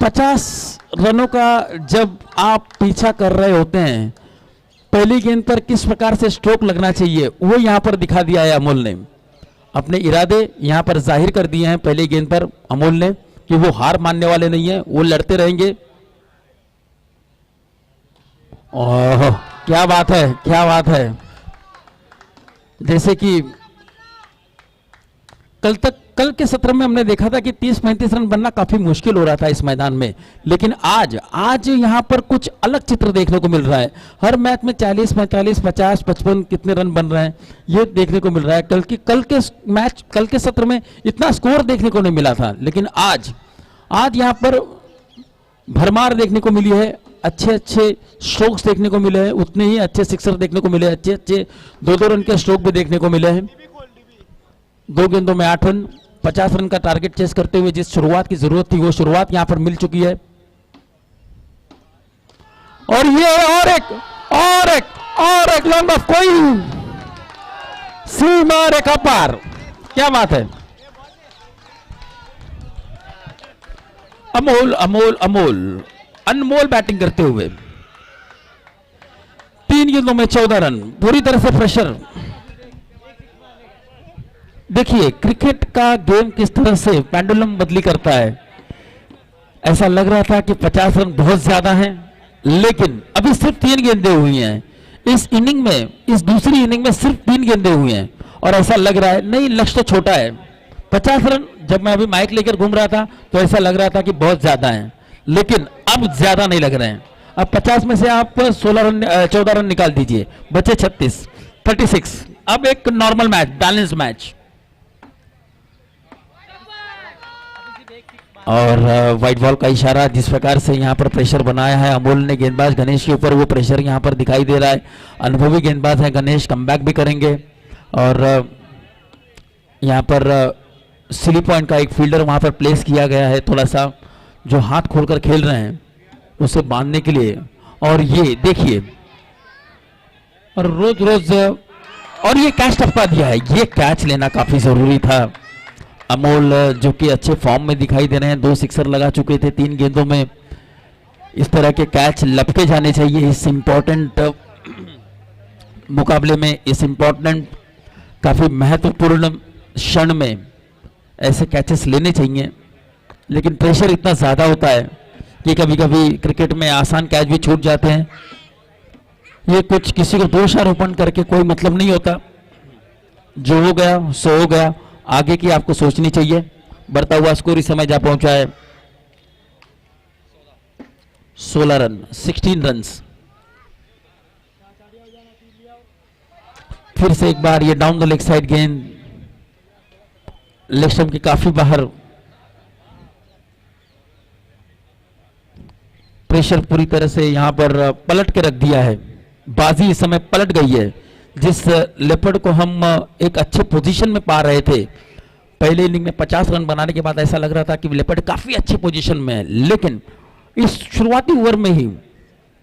50 रनों का जब आप पीछा कर रहे होते हैं, पहली गेंद पर किस प्रकार से स्ट्रोक लगना चाहिए वो यहां पर दिखा दिया है अमोल ने. अपने इरादे यहां पर जाहिर कर दिए हैं पहली गेंद पर अमोल ने कि वो हार मानने वाले नहीं है, वो लड़ते रहेंगे. ओह, क्या बात है, क्या बात है. जैसे कि कल के सत्र में हमने देखा था कि 30-35 रन बनना काफी मुश्किल हो रहा था इस मैदान में, लेकिन आज यहां पर कुछ अलग चित्र देखने को मिल रहा है. हर मैच में 40, 45, 50, 55 कितने रन बन रहे हैं ये देखने को मिल रहा है. कल के सत्र में इतना स्कोर देखने को नहीं मिला था, लेकिन आज यहां पर भरमार देखने को मिली है. अच्छे स्ट्रोक्स देखने को मिले हैं, उतने ही अच्छे सिक्सर देखने को मिले, अच्छे 2-2 रन के स्ट्रोक भी देखने को मिले हैं. 2 गेंदों में 8 रन, 50 रन का टारगेट चेस करते हुए जिस शुरुआत की जरूरत थी वो शुरुआत यहां पर मिल चुकी है. और ये और एक लॉन्ग ऑफ, कोई सीमा रेखा पार. क्या बात है. अनमोल बैटिंग करते हुए 3 गेंदों में 14 रन, पूरी तरह से प्रेशर. देखिए क्रिकेट का गेम किस तरह से पेंडुलम बदली करता है। ऐसा लग रहा था कि 50 रन बहुत ज्यादा हैं, लेकिन अभी सिर्फ 3 गेंदें हुई हैं इस इनिंग में, इस दूसरी इनिंग में सिर्फ 3 गेंदें हुई हैं और ऐसा लग रहा है नहीं, लक्ष्य तो छोटा है। 50 रन जब मैं अभी माइक लेकर घूम रहा था तो ऐसा लग रहा था कि बहुत ज्यादा हैं, लेकिन अब ज्यादा नहीं लग रहे हैं। अब 50 में से आप 14 रन निकाल दीजिए, बचे 36। अब एक नॉर्मल मैच, बैलेंस मैच। और व्हाइट बॉल का इशारा, जिस प्रकार से यहाँ पर प्रेशर बनाया है अमोल ने गेंदबाज गणेश के ऊपर, वो प्रेशर यहाँ पर दिखाई दे रहा है। अनुभवी गेंदबाज है गणेश, कमबैक भी करेंगे। और यहाँ पर सिली पॉइंट का एक फील्डर वहाँ पर प्लेस किया गया है, थोड़ा सा जो हाथ खोलकर खेल रहे हैं उसे बांधने के लिए। और ये देखिए, और रोज रोज और ये कैच टपका दिया है, ये कैच लेना काफी जरूरी था। अमोल जो कि अच्छे फॉर्म में दिखाई दे रहे हैं, 2 सिक्सर लगा चुके थे 3 गेंदों में। इस तरह के कैच लपके जाने चाहिए इस इम्पोर्टेंट मुकाबले में, इस इम्पोर्टेंट काफी महत्वपूर्ण क्षण में ऐसे कैचेस लेने चाहिए। लेकिन प्रेशर इतना ज्यादा होता है कि कभी कभी क्रिकेट में आसान कैच भी छूट जाते हैं। ये कुछ किसी को दोषारोपण करके कोई मतलब नहीं होता, जो हो गया सो हो गया, आगे की आपको सोचनी चाहिए। बढ़ता हुआ स्कोर इस समय जा पहुंचा है 16 रन, 16 रन्स। फिर से एक बार ये डाउन द लेग साइड गेंद, लेग स्टंप के काफी बाहर। प्रेशर पूरी तरह से यहां पर पलट के रख दिया है, बाजी इस समय पलट गई है। जिस लेपर्ड को हम एक अच्छे पोजीशन में पा रहे थे, पहले इनिंग में 50 रन बनाने के बाद ऐसा लग रहा था कि लेपर्ड काफी अच्छे पोजीशन में है, लेकिन इस शुरुआती ओवर में ही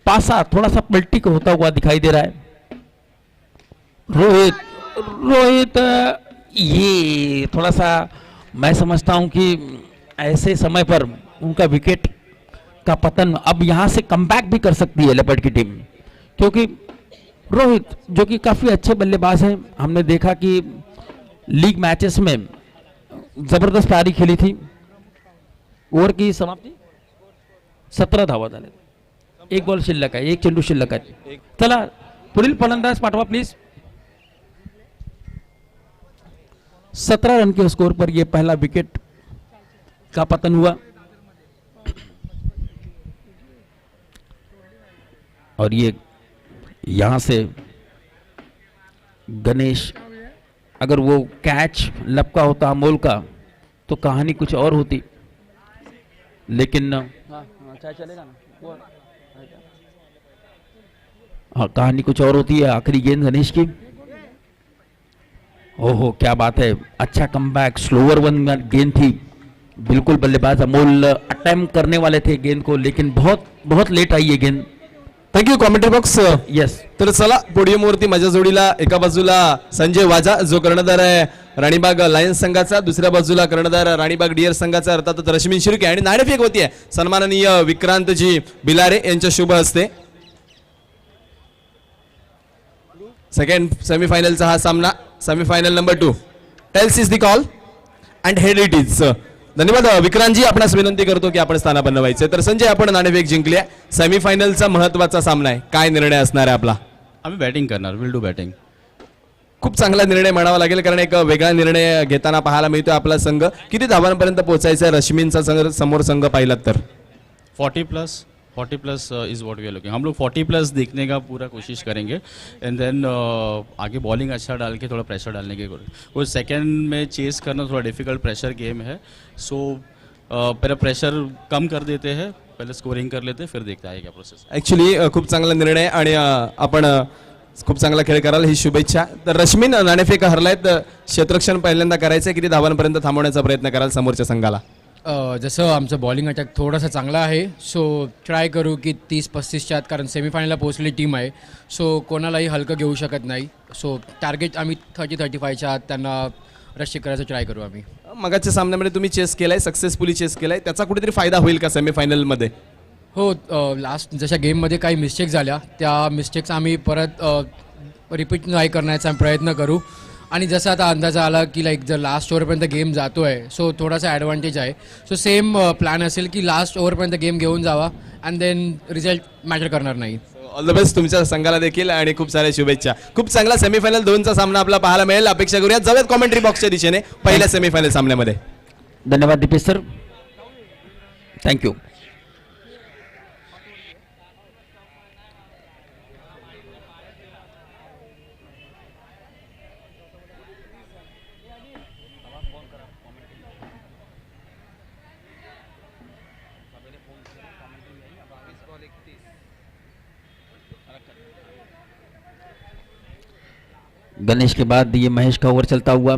पासा थोड़ा सा पलटी को होता हुआ दिखाई दे रहा है। रोहित ये थोड़ा सा मैं समझता हूं कि ऐसे समय पर उनका विकेट का पतन, अब यहां से कमबैक भी कर सकती है लेपर्ड की टीम, क्योंकि रोहित जो कि काफी अच्छे बल्लेबाज हैं, हमने देखा कि लीग मैचेस में जबरदस्त पारी खेली थी। ओवर की समाप्ति 17 धावा झाले, 1 बॉल शिल्लक आहे, 1 चेंडू शिल्लक आहे। चला पुढील फलंदाज पाठवा प्लीज। 17 रन के स्कोर पर यह पहला विकेट का पतन हुआ। और ये यहां से गणेश, अगर वो कैच लपका होता अमोल का तो कहानी कुछ और होती, लेकिन हाँ कहानी कुछ और होती है। आखिरी गेंद गणेश की, ओहो क्या बात है, अच्छा कमबैक। स्लोअर वन गेंद थी, बिल्कुल बल्लेबाज अमोल अटेम्प्ट करने वाले थे गेंद को, लेकिन बहुत बहुत लेट आई ये गेंद। Thank you commentary box. यस, तर चला पोडियमवरती माझ्या जोडीला एका बाजूला संजय वाजा जो कर्णधार आहे राणीबाग लायन्स संघाचा, दुसऱ्या बाजूला कर्णधार राणीबाग डियर संघाचा अर्थात रश्मी शिर्के, आणि नाणेफेक होतीये सन्माननीय विक्रांतजी बिलारे यांच्या शुभ हस्ते। सेकंड सेमीफायनलचा हा सामना, semifinal number 2, tails is the call and head it is. धन्यवाद विक्रांतजी, आपणास विनंती करतो की आपण स्थानापन्न व्हायचे। तर संजय, आपण नाणेफेक जिंकली आहे, सेमीफायनलचा महत्त्वाचा सामना आहे, काय निर्णय असणार आहे आपला? आम्ही बॅटिंग करणार, विल डू बॅटिंग। खूप चांगला निर्णय म्हणावा लागेल, कारण एक वेगळा निर्णय घेताना पाहायला मिळतोय आपला संघ। किती धावांपर्यंत पोहोचायचा रश्मींचा समोर संघ पाहिलात तर? 40 plus is what we are looking. हम लोग 40 प्लस देखने का पूरा कोशिश करेंगे एंड देन आगे बॉलिंग अच्छा डाल के थोड़ा प्रेशर डालने की कोशिश। वो सेकंड में चेस करना थोड़ा डिफिकल्ट प्रेशर गेम है, सो पहले प्रेशर कम कर देते हैं, पहले स्कोरिंग कर लेते हैं, फिर देखते हैं क्या प्रोसेस। ऍक्च्युली खूप चांगला निर्णय आणि आपण खूप चांगला खेळ कराल ही शुभेच्छा। तर रश्मीन नाणेफेक हरलायत, क्षेत्ररक्षण पहिल्यांदा करायचं, किती धावांपर्यंत थांबवण्याचा प्रयत्न कराल समोरच्या संघाला? जसं आमचं बॉलिंग अटॅक थोडासा चांगला आहे, सो ट्राय करू की 30-35च्या आत, कारण सेमीफायनलला पोहोचलेली टीम आहे, सो कोणालाही हलकं घेऊ शकत नाही। सो टार्गेट आम्ही 30-35च्या आत त्यांना रशी करायचं ट्राय करू आम्ही। मगाच्या सामन्यामध्ये तुम्ही चेस केलाय, सक्सेसफुली चेस केलाय, त्याचा कुठेतरी फायदा होईल का सेमीफायनलमध्ये? हो, लास्ट जशा गेममध्ये काही मिस्टेक झाल्या, त्या मिस्टेक्स आम्ही परत रिपीट नाही करण्याचा प्रयत्न करू आणि जसं आता अंदाज आला की लाईक जर लास्ट ओव्हरपर्यंत गेम जातो आहे सो थोडासा ॲडव्हान्टेज आहे. सो सेम प्लॅन असेल की लास्ट ओव्हरपर्यंत गेम घेऊन जावा अँड देन रिझल्ट मॅटर करणार नाही. ऑल द बेस्ट तुमच्या संघाला देखील आणि खूप साऱ्या शुभेच्छा. खूप चांगला सेमीफायनल 2चा सामना आपला पाहायला मिळेल अपेक्षा करूया. जाऊयात कॉमेंट्री बॉक्सच्या दिशेने पहिल्या सेमीफायनल सामन्यामध्ये. धन्यवाद Deepesh sir, thank you. Ganesh के बाद ये महेश का ओवर चलता हुआ.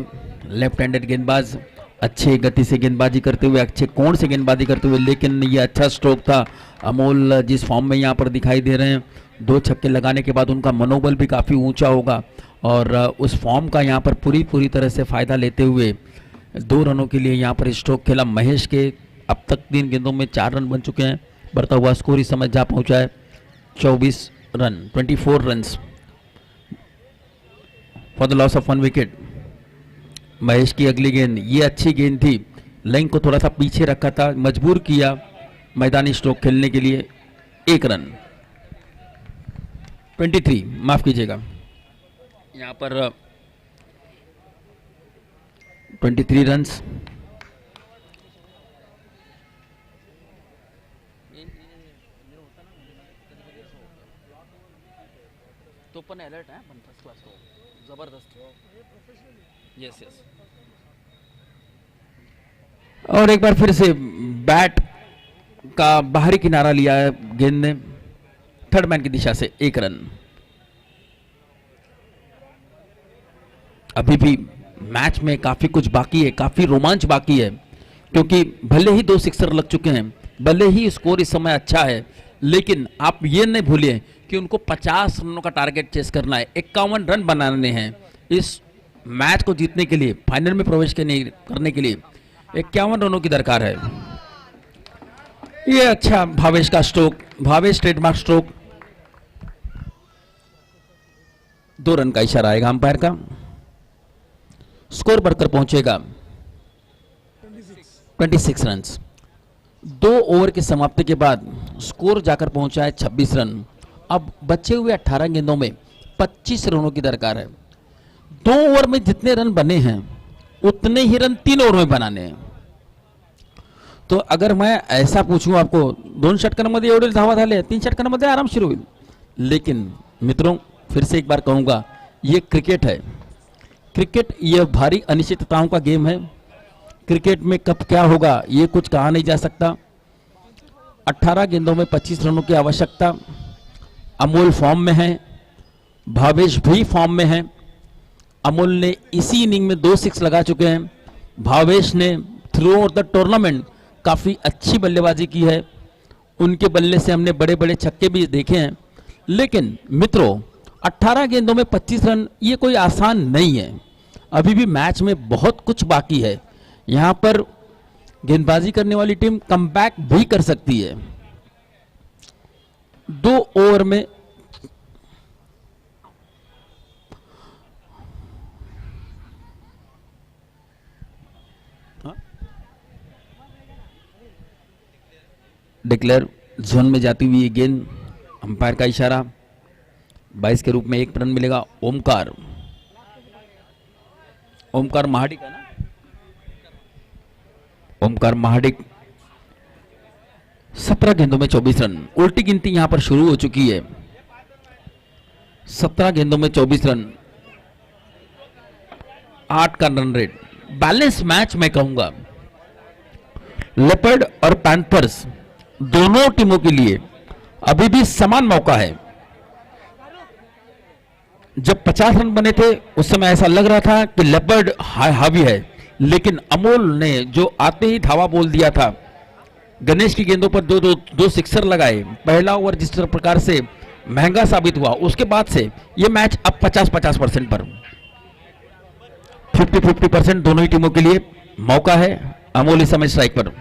लेफ्ट हैंडेड गेंदबाज, अच्छे गति से गेंदबाजी करते हुए, अच्छे कोण से गेंदबाजी करते हुए, लेकिन ये अच्छा स्ट्रोक था. अमोल जिस फॉर्म में यहाँ पर दिखाई दे रहे हैं, 2 छक्के लगाने के बाद उनका मनोबल भी काफ़ी ऊंचा होगा और उस फॉर्म का यहाँ पर पूरी तरह से फ़ायदा लेते हुए 2 रनों के लिए यहाँ पर स्ट्रोक खेला. महेश के अब तक 3 गेंदों में 4 रन बन चुके हैं. बढ़ता हुआ स्कोर इस समय जा पहुँचा है 24 run, 24 runs for the loss of 1 wicket. Mahesh की अगली गेंद, ये अच्छी गेंद थी, लाइन को थोड़ा सा पीछे रखा था, मजबूर किया मैदानी स्ट्रोक खेलने के लिए. 1 रन, 23 माफ कीजिएगा, यहाँ पर 23 रन्स. तो पण अलर्ट आहे, पण फर्स्ट क्लास तो जबरदस्त. Yes yes. और एक बार फिर से बैट का बाहरी किनारा लिया है गेंद ने, थर्ड मैन की दिशा से. 1 रन. अभी भी मैच में काफी कुछ बाकी है, काफी रोमांच बाकी है, क्योंकि भले ही 2 सिक्सर लग चुके हैं, भले ही स्कोर इस समय अच्छा है, लेकिन आप ये नहीं भूलिए कि उनको 50 रनों का टारगेट चेस करना है. 51 रन बनाने हैं इस मैच को जीतने के लिए, फाइनल में प्रवेश करने के लिए 51 रनों की दरकार है. ये अच्छा भावेश का stroke, Bhavesh trademark stroke. 2 run का इशारा आएगा अंपायर का. स्कोर बढ़कर पहुंचेगा 26 रन. 2 ओवर की समाप्ति के बाद स्कोर जाकर पहुंचा है 26 रन. अब बचे हुए 18 गेंदों में 25 रनों की दरकार है. 2 ओवर में जितने रन बने हैं उतने ही रन 3 ओवर में बनाने हैं. तो अगर मैं ऐसा पूछूं आपको, 2 षटकांमध्ये एवढे धावा झाले, 3 षटकांमध्ये आरामशीर होईल. लेकिन मित्रों, फिर से एक बार कहूंगा, ये क्रिकेट है. क्रिकेट ये भारी अनिश्चितताओं का गेम है. क्रिकेट में कब क्या होगा ये कुछ कहा नहीं जा सकता. 18 गेंदों में 25 रनों की आवश्यकता. अमोल फॉर्म में है, भावेश भी फॉर्म में है. अमोल ने इसी इनिंग में 2 सिक्स लगा चुके हैं. भावेश ने थ्रू आउट द टूर्नामेंट काफ़ी अच्छी बल्लेबाजी की है. उनके बल्ले से हमने बड़े बड़े छक्के भी देखे हैं. लेकिन मित्रों, 18 गेंदों में 25 रन ये कोई आसान नहीं है. अभी भी मैच में बहुत कुछ बाकी है. यहाँ पर गेंदबाजी करने वाली टीम कमबैक भी कर सकती है. 2 ओवर में डिक्लेयर जोन में जाती हुई ये गेंद, अंपायर का इशारा. 22 के रूप में 1 रन मिलेगा. ओमकार महाडिक है ना, ओमकार महाडिक. 17 गेंदों में 24 रन. उल्टी गिनती यहां पर शुरू हो चुकी है. 17 गेंदों में 24 रन, 8 का रन रेट. बैलेंस मैच मैं कहूंगा. लेपर्ड और पैंथर्स दोनों टीमों के लिए अभी भी समान मौका है. जब 50 रन बने थे उस समय ऐसा लग रहा था कि लेपर्ड हावी है, लेकिन अमोल ने जो आते ही धावा बोल दिया था, गणेश की गेंदों पर दो सिक्सर लगाए. पहला ओवर जिस प्रकार से महंगा साबित हुआ, उसके बाद से यह मैच अब 50-50% पर, 50-50% दोनों ही टीमों के लिए मौका है. अमोल इस समय स्ट्राइक पर.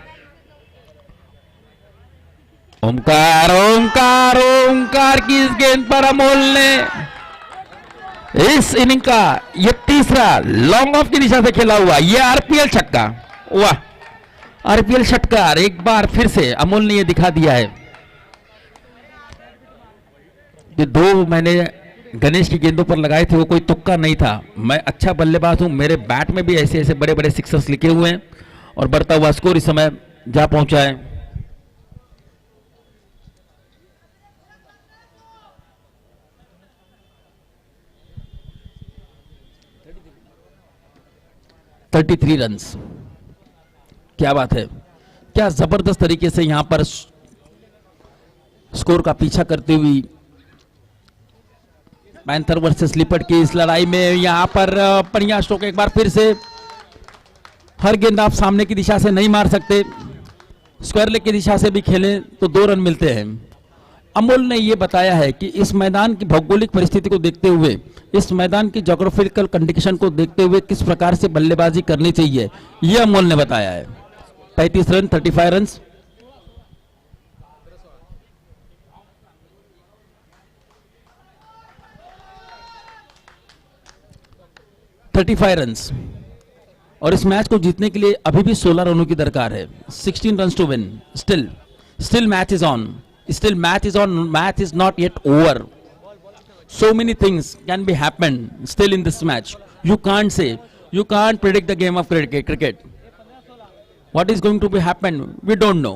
ओमकार की इस गेंद पर अमोल ने इस इनिंग का ये तीसरा लॉन्ग ऑफ की दिशा से खेला हुआ ये आरपीएल छक्का। वाह, आरपीएल षटकार एक बार फिर से अमोल ने ये दिखा दिया है। ये दो मैंने गणेश की गेंदों पर लगाए थे वो कोई तुक्का नहीं था। मैं अच्छा बल्लेबाज हूं, मेरे बैट में भी ऐसे ऐसे बड़े बड़े सिक्सर्स लिखे हुए हैं और बढ़ता हुआ स्कोर इस समय जा पहुंचा है। थ्री रन्स, क्या बात है, क्या जबरदस्त तरीके से यहां पर स्कोर का पीछा करते हुए पैंथर वर्सेस लिपर्ड की इस लड़ाई में यहां पर बढ़िया स्ट्रोक। एक बार फिर से हर गेंद आप सामने की दिशा से नहीं मार सकते, स्क्वायर लेग की दिशा से भी खेलें तो 2 रन मिलते हैं। अमोल ने यह बताया है कि इस मैदान की भौगोलिक परिस्थिति को देखते हुए, इस मैदान की ज्योग्राफिकल कंडीशन को देखते हुए किस प्रकार से बल्लेबाजी करनी चाहिए, यह अमोल ने बताया है। 35 रन, 35 रन। रन्स और इस मैच को जीतने के लिए अभी भी 16 रनों की दरकार है। 16 runs to win. Still match is on, still match is on, match is not yet over. So many things can be happen still in this match. You can't say, you can't predict the game of cricket. What is going to be happen, we don't know.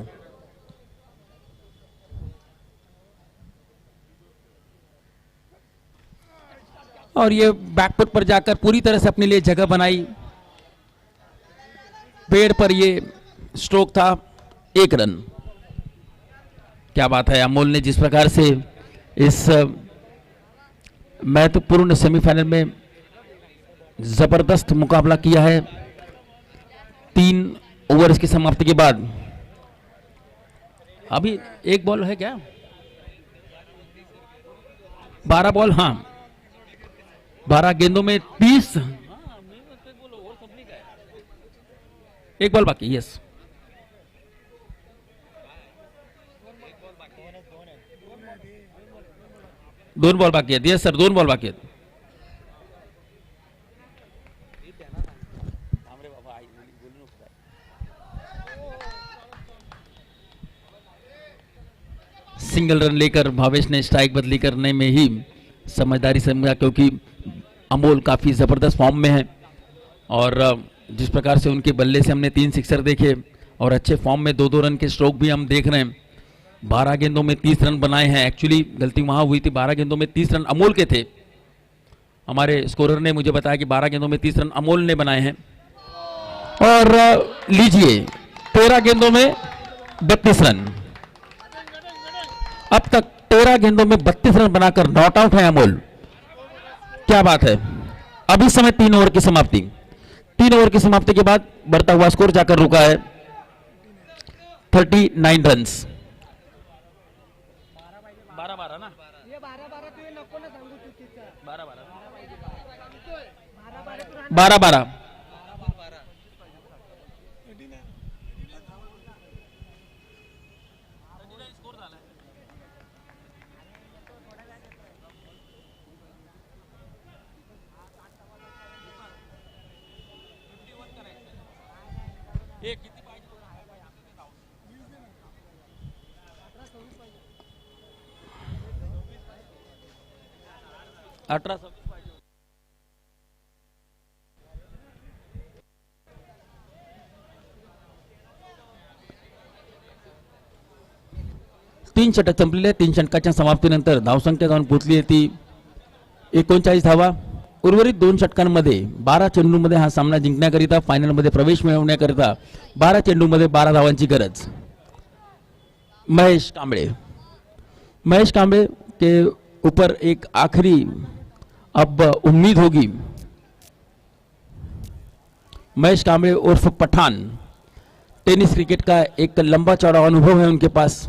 और ये back foot पर जाकर पूरी तरह से अपने लिए जगह बनाई। पेड़ पर ये स्ट्रोक था, 1 रन। क्या बात है, अमोल ने जिस प्रकार से इस महत्वपूर्ण सेमीफाइनल में जबरदस्त मुकाबला किया है। 3 ओवर्स की समाप्ति के बाद अभी 1 बॉल है क्या, 12 बॉल, हाँ 12 गेंदों में 30, 1 बॉल बाकी। यस, दोन बॉल बाकी है। यस सर, 2 बॉल बाकी है। सिंगल रन लेकर भावेश ने स्ट्राइक बदली करने में ही समझदारी समझा, क्योंकि अमोल काफी जबरदस्त फॉर्म में है और जिस प्रकार से उनके बल्ले से हमने 3 सिक्सर देखे और अच्छे फॉर्म में 2-2 रन के स्ट्रोक भी हम देख रहे हैं। 12 गेंदों में 30 रन बनाए हैं। एक्चुअली गलती वहां हुई थी, 12 गेंदों में 30 रन अमोल के थे। हमारे स्कोरर ने मुझे बताया कि 12 गेंदों में 30 रन अमोल ने बनाए हैं। और लीजिए 13 गेंदों में 32 रन। अब तक 13 गेंदों में 32 रन बनाकर नॉट आउट है अमोल। क्या बात है। अभी समय 3 ओवर की समाप्ति। 3 ओवर की समाप्ति के बाद बढ़ता हुआ स्कोर जाकर रुका है 39 रन। 12-12 ना, ये 12-12 तू नको ना सांगू चुकीचं। 12-12 18 3 षटक संपलेले. 3 षटकाच्या समाप्तीनंतर धावसंख्या जाऊन पोहोचली आहे ती 39 धावा. उर्वरित 2 षटकांमध्ये 12 चेंडूमध्ये हा सामना जिंकण्याकरिता फायनलमध्ये प्रवेश मिळवण्याकरिता 12 चेंडूमध्ये 12 धावांची गरज. महेश कांबळे के ऊपर एक आखिरी अब उम्मीद होगी. महेश कांबळे उर्फ पठान, टेनिस क्रिकेट का एक लंबा चौड़ा अनुभव है उनके पास.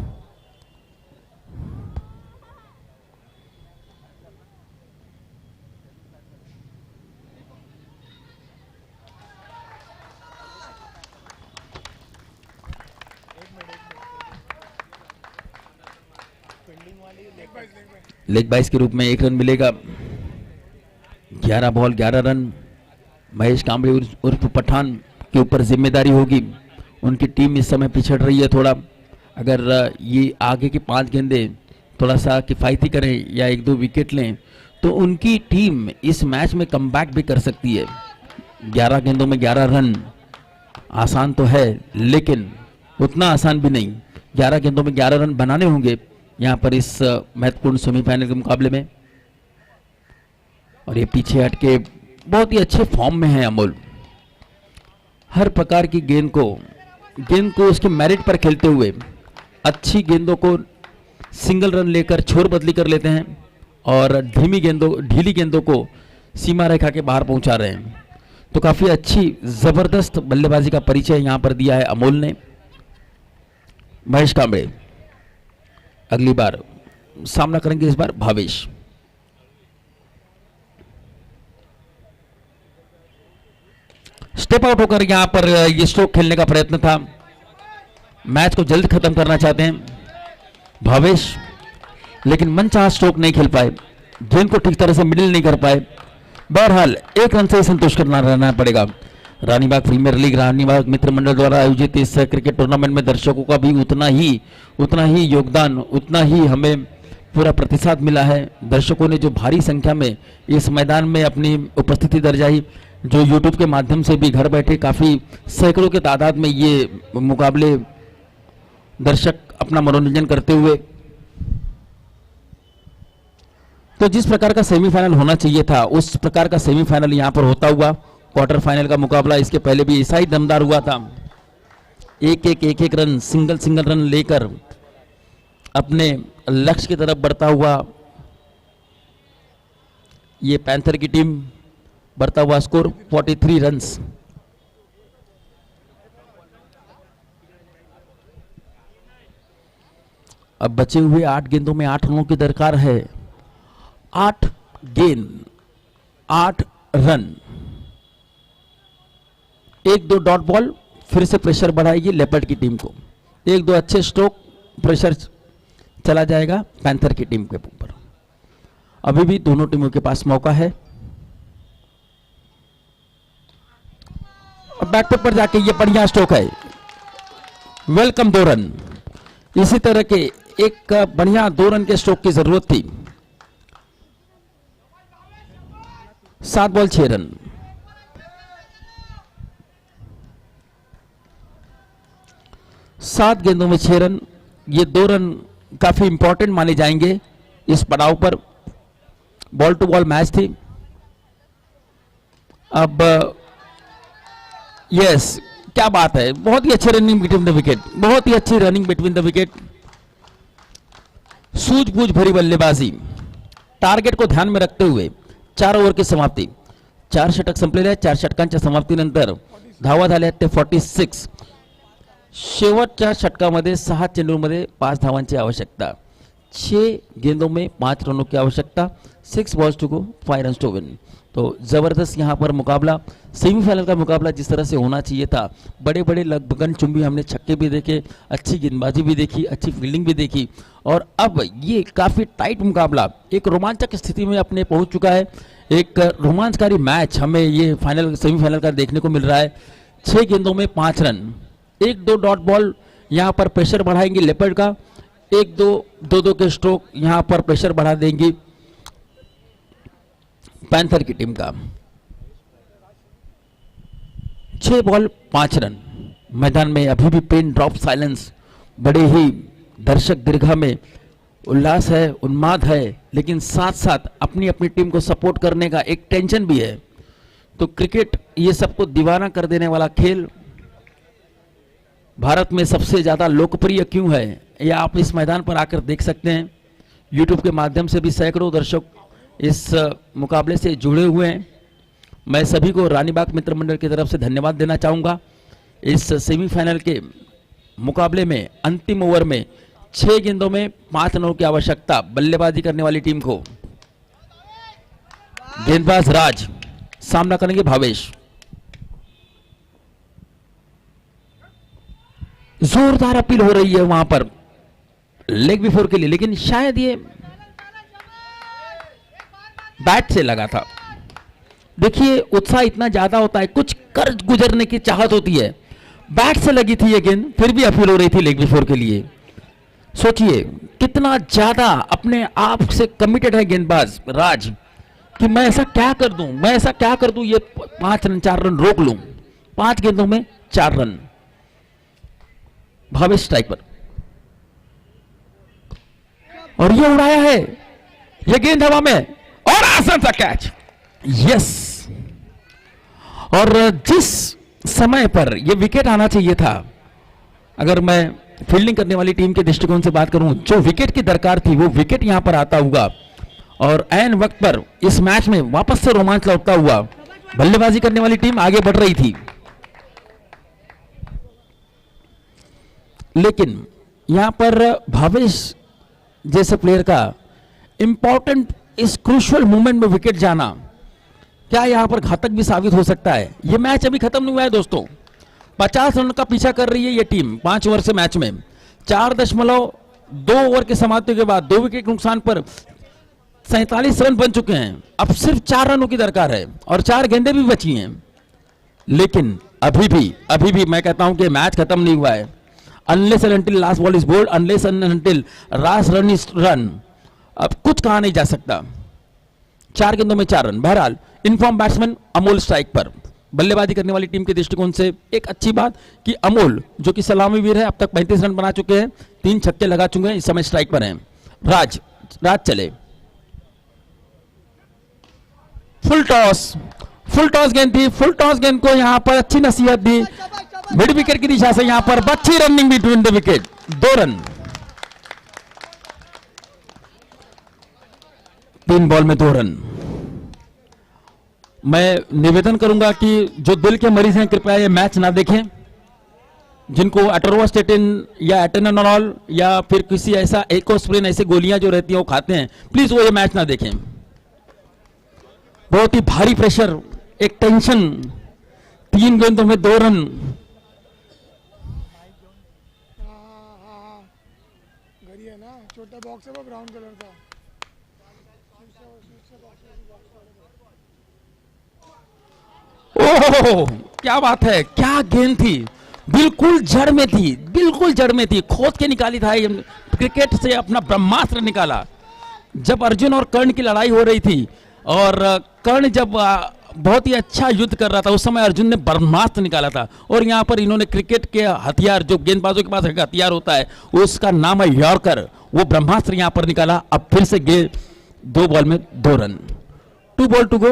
लेग बाइस के रूप में 1 रन मिलेगा. 11 बॉल 11 रन। महेश कांबळे उर्फ पठान के ऊपर जिम्मेदारी होगी। उनकी टीम इस समय पिछड़ रही है थोड़ा। अगर ये आगे की 5 गेंदें थोड़ा सा किफ़ायती करें या 1-2 विकेट लें तो उनकी टीम इस मैच में कमबैक भी कर सकती है। 11 गेंदों में 11 रन आसान तो है लेकिन उतना आसान भी नहीं। 11 गेंदों में 11 रन बनाने होंगे यहाँ पर इस महत्वपूर्ण सेमीफाइनल के मुकाबले में। और ये पीछे हटके बहुत ही अच्छे फॉर्म में है अमोल। हर प्रकार की गेंद को उसके मेरिट पर खेलते हुए अच्छी गेंदों को सिंगल रन लेकर छोर बदली कर लेते हैं और ढीली गेंदों को सीमा रेखा के बाहर पहुंचा रहे हैं। तो काफी अच्छी जबरदस्त बल्लेबाजी का परिचय यहां पर दिया है अमोल ने। महेश कांबळे अगली बार सामना करेंगे, इस बार भावेश। स्टेप आउट होकर यहां पर ये स्ट्रोक खेलने का प्रयत्न था। मैच को जल्द खत्म करना चाहते हैं भावेश, लेकिन मनचाहा स्ट्रोक नहीं खेल पाए, गेंद को ठीक तरह से मिडिल नहीं कर पाए। बहरहाल 1 रन से ही संतुष्ट करना रहना पड़ेगा। रानीबाग प्रीमियर लीग रानीबाग मित्र मंडल द्वारा आयोजित इस क्रिकेट टूर्नामेंट में दर्शकों का भी उतना ही योगदान, उतना ही हमें पूरा प्रतिसाद मिला है। दर्शकों ने जो भारी संख्या में इस मैदान में अपनी उपस्थिति दर्शाई, जो यूट्यूब के माध्यम से भी घर बैठे काफी सैकड़ों के तादाद में ये मुकाबले दर्शक अपना मनोरंजन करते हुए, तो जिस प्रकार का सेमीफाइनल होना चाहिए था उस प्रकार का सेमीफाइनल यहां पर होता हुआ। क्वार्टर फाइनल का मुकाबला इसके पहले भी ऐसा ही दमदार हुआ था। एक रन सिंगल रन लेकर अपने लक्ष्य की तरफ बढ़ता हुआ ये पैंथर की टीम, बढ़ता हुआ स्कोर 43 रन्स। अब बचे हुए 8 गेंदों में 8 रनों की दरकार है। 8 गेंद 8 रन। 1-2 डॉट बॉल फिर से प्रेशर बढ़ाएगी लेपर्ड की टीम को। 1-2 अच्छे स्ट्रोक प्रेशर चला जाएगा पैंथर की टीम के ऊपर। अभी भी दोनों टीमों के पास मौका है। अब बैकफुट पर जाके ये बढ़िया स्ट्रोक है, वेलकम 2 रन। इसी तरह के एक बढ़िया 2 रन के स्ट्रोक की जरूरत थी। 7 बॉल 6 रन। सात गेंदों में 6 रन। ये 2 रन काफी इंपॉर्टेंट माने जाएंगे इस पड़ाव पर। बॉल टू बॉल मैच थी। अब यस, क्या बात है, बहुत ही अच्छी रनिंग बिटवीन द विकेट, बहुत ही अच्छी रनिंग बिटवीन द विकेट। सूझबूझ भरी बल्लेबाजी, टार्गेट को ध्यान में रखते हुए 4 ओव्हर की समाप्ती। 4 षटक संपलेले आहेत। 4 षटकांच्या समाप्तीनंतर धावा झाल्या आहेत ते 46। शेवटच्या षटकामध्ये 6 चेंडूंमध्ये 5 धावांची आवश्यकता। 6 गेंदों में 5 रनों की आवश्यकता। 6 balls to go, 5 run to win. तो जबरदस्त यहाँ पर मुकाबला, सेमीफाइनल का मुकाबला जिस तरह से होना चाहिए था। बड़े बड़े लगभगन चुंबी हमने छक्के भी देखे, अच्छी गेंदबाजी भी देखी, अच्छी फील्डिंग भी देखी। और अब ये काफी टाइट मुकाबला एक रोमांचक स्थिति में अपने पहुंच चुका है। एक रोमांचकारी मैच हमें ये फाइनल सेमीफाइनल का देखने को मिल रहा है। 6 गेंदों में 5 रन। 1-2 डॉट बॉल यहाँ पर प्रेशर बढ़ाएंगे लेपर्ड का। 1-2 के स्ट्रोक यहाँ पर प्रेशर बढ़ा देंगी पैंथर की टीम का। 6 बॉल 5 रन। मैदान में अभी भी पेन ड्रॉप साइलेंस, बड़े ही दर्शक दीर्घा में उल्लास है, उन्माद है, लेकिन साथ साथ अपनी अपनी टीम को सपोर्ट करने का एक टेंशन भी है। तो क्रिकेट ये सबको दीवाना कर देने वाला खेल भारत में सबसे ज्यादा लोकप्रिय क्यों है, यह आप इस मैदान पर आकर देख सकते हैं। यूट्यूब के माध्यम से भी सैकड़ों दर्शक इस मुकाबले से जुड़े हुए हैं। मैं सभी को रानीबाग मित्र मंडल की तरफ से धन्यवाद देना चाहूंगा। इस सेमीफाइनल के मुकाबले में अंतिम ओवर में 6 गेंदों में 5 रनों की आवश्यकता बल्लेबाजी करने वाली टीम को। गेंदबाज राज, सामना करेंगे भावेश। जोरदार अपील हो रही है वहां पर लेग बिफोर के लिए, लेकिन शायद ये बैट से लगा था। देखिए उत्साह इतना ज्यादा होता है, कुछ कर गुजरने की चाहत होती है। बैट से लगी थी ये गेंद, फिर भी अपील हो रही थी लेग बिफोर के लिए। सोचिए कितना ज्यादा अपने आप से कमिटेड है गेंदबाज राज कि मैं ऐसा क्या कर दूं, मैं ऐसा क्या कर दूं, ये 5 रन 4 रन रोक लूं। 5 गेंदों में 4 रन। भावेश स्ट्राइक पर और ये उड़ाया है, ये गेंद हवा में और आसान सा कैच। यस, और जिस समय पर ये विकेट आना चाहिए था, अगर मैं फील्डिंग करने वाली टीम के दृष्टिकोण से बात करूं, जो विकेट की दरकार थी वो विकेट यहां पर आता हुआ और ऐन वक्त पर इस मैच में वापस से रोमांच लौटता हुआ बल्लेबाजी करने वाली टीम आगे बढ़ रही थी। लेकिन यहां पर भावेश जैसे प्लेयर का इंपॉर्टेंट इस क्रूशियल मूवमेंट में विकेट जाना क्या यहां पर घातक भी साबित हो सकता है। यह मैच अभी खत्म नहीं हुआ है दोस्तों, 50 रन का पीछा कर रही है यह टीम 5 ओवर से मैच में। 4.2 ओवर के समाप्ति के बाद 2 विकेट नुकसान पर 47 रन बन चुके हैं। अब सिर्फ 4 रनों की दरकार है और 4 गेंदें भी बची हैं। लेकिन अभी भी मैं कहता हूं कि मैच खत्म नहीं हुआ है। Unless and until last ball is bowled, unless and until last run is run, अब कुछ कहा नहीं जा सकता। 4 गेंदों में 4 रन। बहरहाल इनफॉर्म बैट्समैन अमोल स्ट्राइक पर। बल्लेबाजी करने वाली टीम के दृष्टिकोण से एक अच्छी बात कि अमोल जो कि सलामी वीर है, अब तक 35 रन बना चुके हैं, 3 छक्के लगा चुके हैं, इस समय स्ट्राइक पर हैं। राज चले, फुल टॉस गेंद थी, फुल टॉस गेंद को यहां पर अच्छी नसीहत दी मिड विकेट की दिशा से। यहां पर अच्छी running between the wicket, 2 run. 3 ball में 2 रन। मैं निवेदन करूंगा कि जो दिल के मरीज हैं कृपया ये मैच ना देखें। जिनको एटरोवास्टेटिन या एटेनॉल या फिर किसी ऐसा एकोस्प्रिन ऐसी गोलियां जो रहती हैं वो खाते हैं, प्लीज वो ये मैच ना देखें। बहुत ही भारी प्रेशर, एक टेंशन, 3 गेंदों में 2 रन। घरी आहे ना, छोटा बॉक्स आहे बघ ब्राऊन कलरचा. ओह क्या बात है, क्या गेंद थी, बिल्कुल जड़ में थी, बिल्कुल जड़ में थी, खोद के निकाली था। क्रिकेट से अपना ब्रह्मास्त्र निकाला। जब अर्जुन और कर्ण की लड़ाई हो रही थी और कर्ण जब बहुत ही अच्छा युद्ध कर रहा था, उस समय अर्जुन ने ब्रह्मास्त्र निकाला था। और यहाँ पर इन्होंने क्रिकेट के हथियार, जो गेंदबाजों के पास एक हथियार होता है, उसका नाम है यॉर्कर, वो ब्रह्मास्त्र यहाँ पर निकाला। अब फिर से गेंद 2 बॉल में 2 run, 2 ball to go,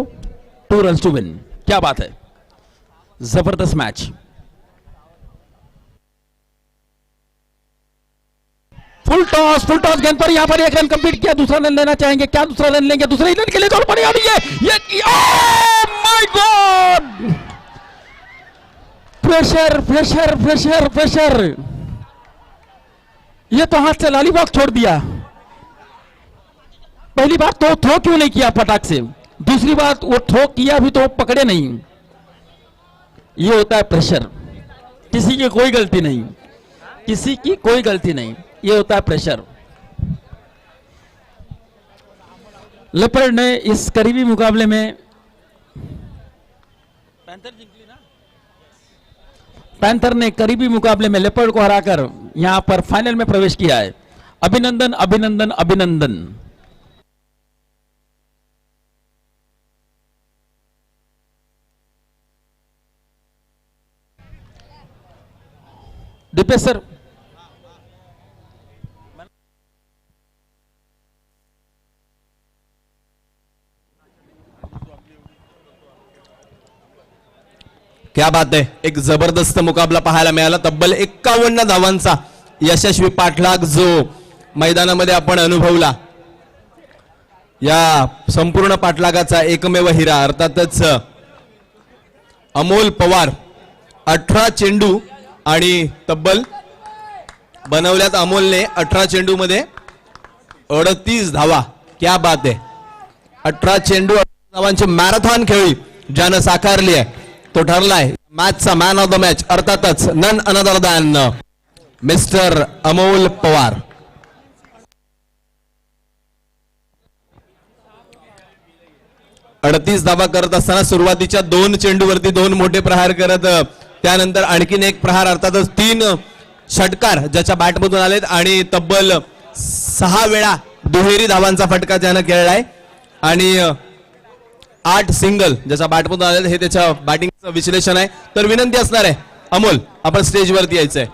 2 run to win. क्या बात है, जबरदस्त मैच। फुल टॉस गेंद पर यहां पर 1 रन कंप्लीट किया। दूसरा रन लेना चाहेंगे क्या? दूसरा रन लेंगे, दूसरे रन के लिए दौड़ पड़ी। और ये माय गॉड, प्रेशर, ये तो हाथ से लॉलीपॉप छोड़ दिया। पहली बात तो थ्रो क्यों नहीं किया फटाक से, दूसरी बात वो थ्रो किया भी तो पकड़े नहीं। ये होता है प्रेशर, किसी की कोई गलती नहीं, किसी की कोई गलती नहीं, ये होता है प्रेशर। लेपर्ड ने इस करीबी मुकाबले में पैंथर ने करीबी मुकाबले में लेपर्ड को हराकर यहां पर फाइनल में प्रवेश किया है। अभिनंदन, अभिनंदन, अभिनंदन। दीपेश सर, क्या बात आहे, एक जबरदस्त मुकाबला पाहायला मिळाला. तब्बल 51 धावांचा यशस्वी पाठलाग जो मैदानामध्ये आपण अनुभवला. या संपूर्ण पाठलागाचा एकमेव हिरा अर्थातच अमोल पवार. 18 चेंडू आणि तब्बल बनवल्यात अमोलने 18 चेंडू मध्ये 38 धावा. क्या बात आहे, 18 चेंडू 38 धावांची मॅरेथॉन खेळी ज्यानं साकारली आहे तो ठरलाय मॅचचा मॅन ऑफ द मॅच, अर्थातच none another than mister Amol Pawar. 38 धावा करत असताना सुरुवातीच्या 2 चेंडूवरती 2 मोठे प्रहार करत त्यानंतर आणखीन एक प्रहार अर्थातच 3 षटकार ज्याच्या बॅटमधून आलेत आणि तब्बल 6 वेळा दुहेरी धावांचा फटका त्यानं खेळलाय आणि 8 सिंगल ज्याच्या बॅटमधून आले हे त्याच्या बॅटिंगचं विश्लेषण आहे. तर विनंती असणार आहे अमोल आपण स्टेजवरती यायचंय.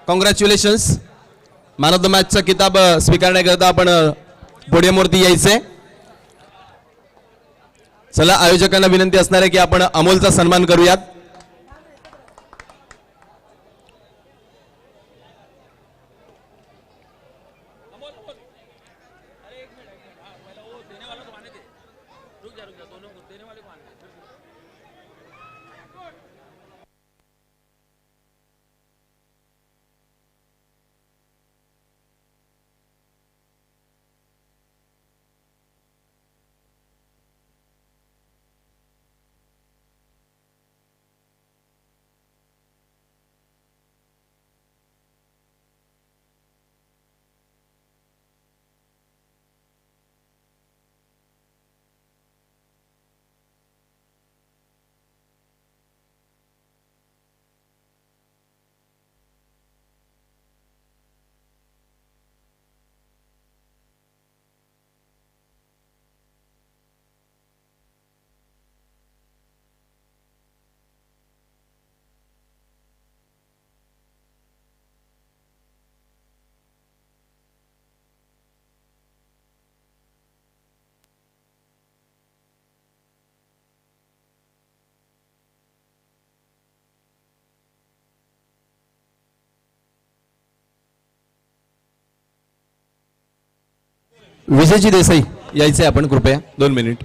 कॉंग्रॅच्युलेशन्स. मॅन ऑफ द मॅचचा किताब स्वीकारण्याकरता आपण पोडियमवरती यायचंय. चला आयोजकांना विनंती असणार आहे की आपण अमोलचा सन्मान करूयात. विजयजी देसाई यायचे आपण कृपया 2 मिनिट.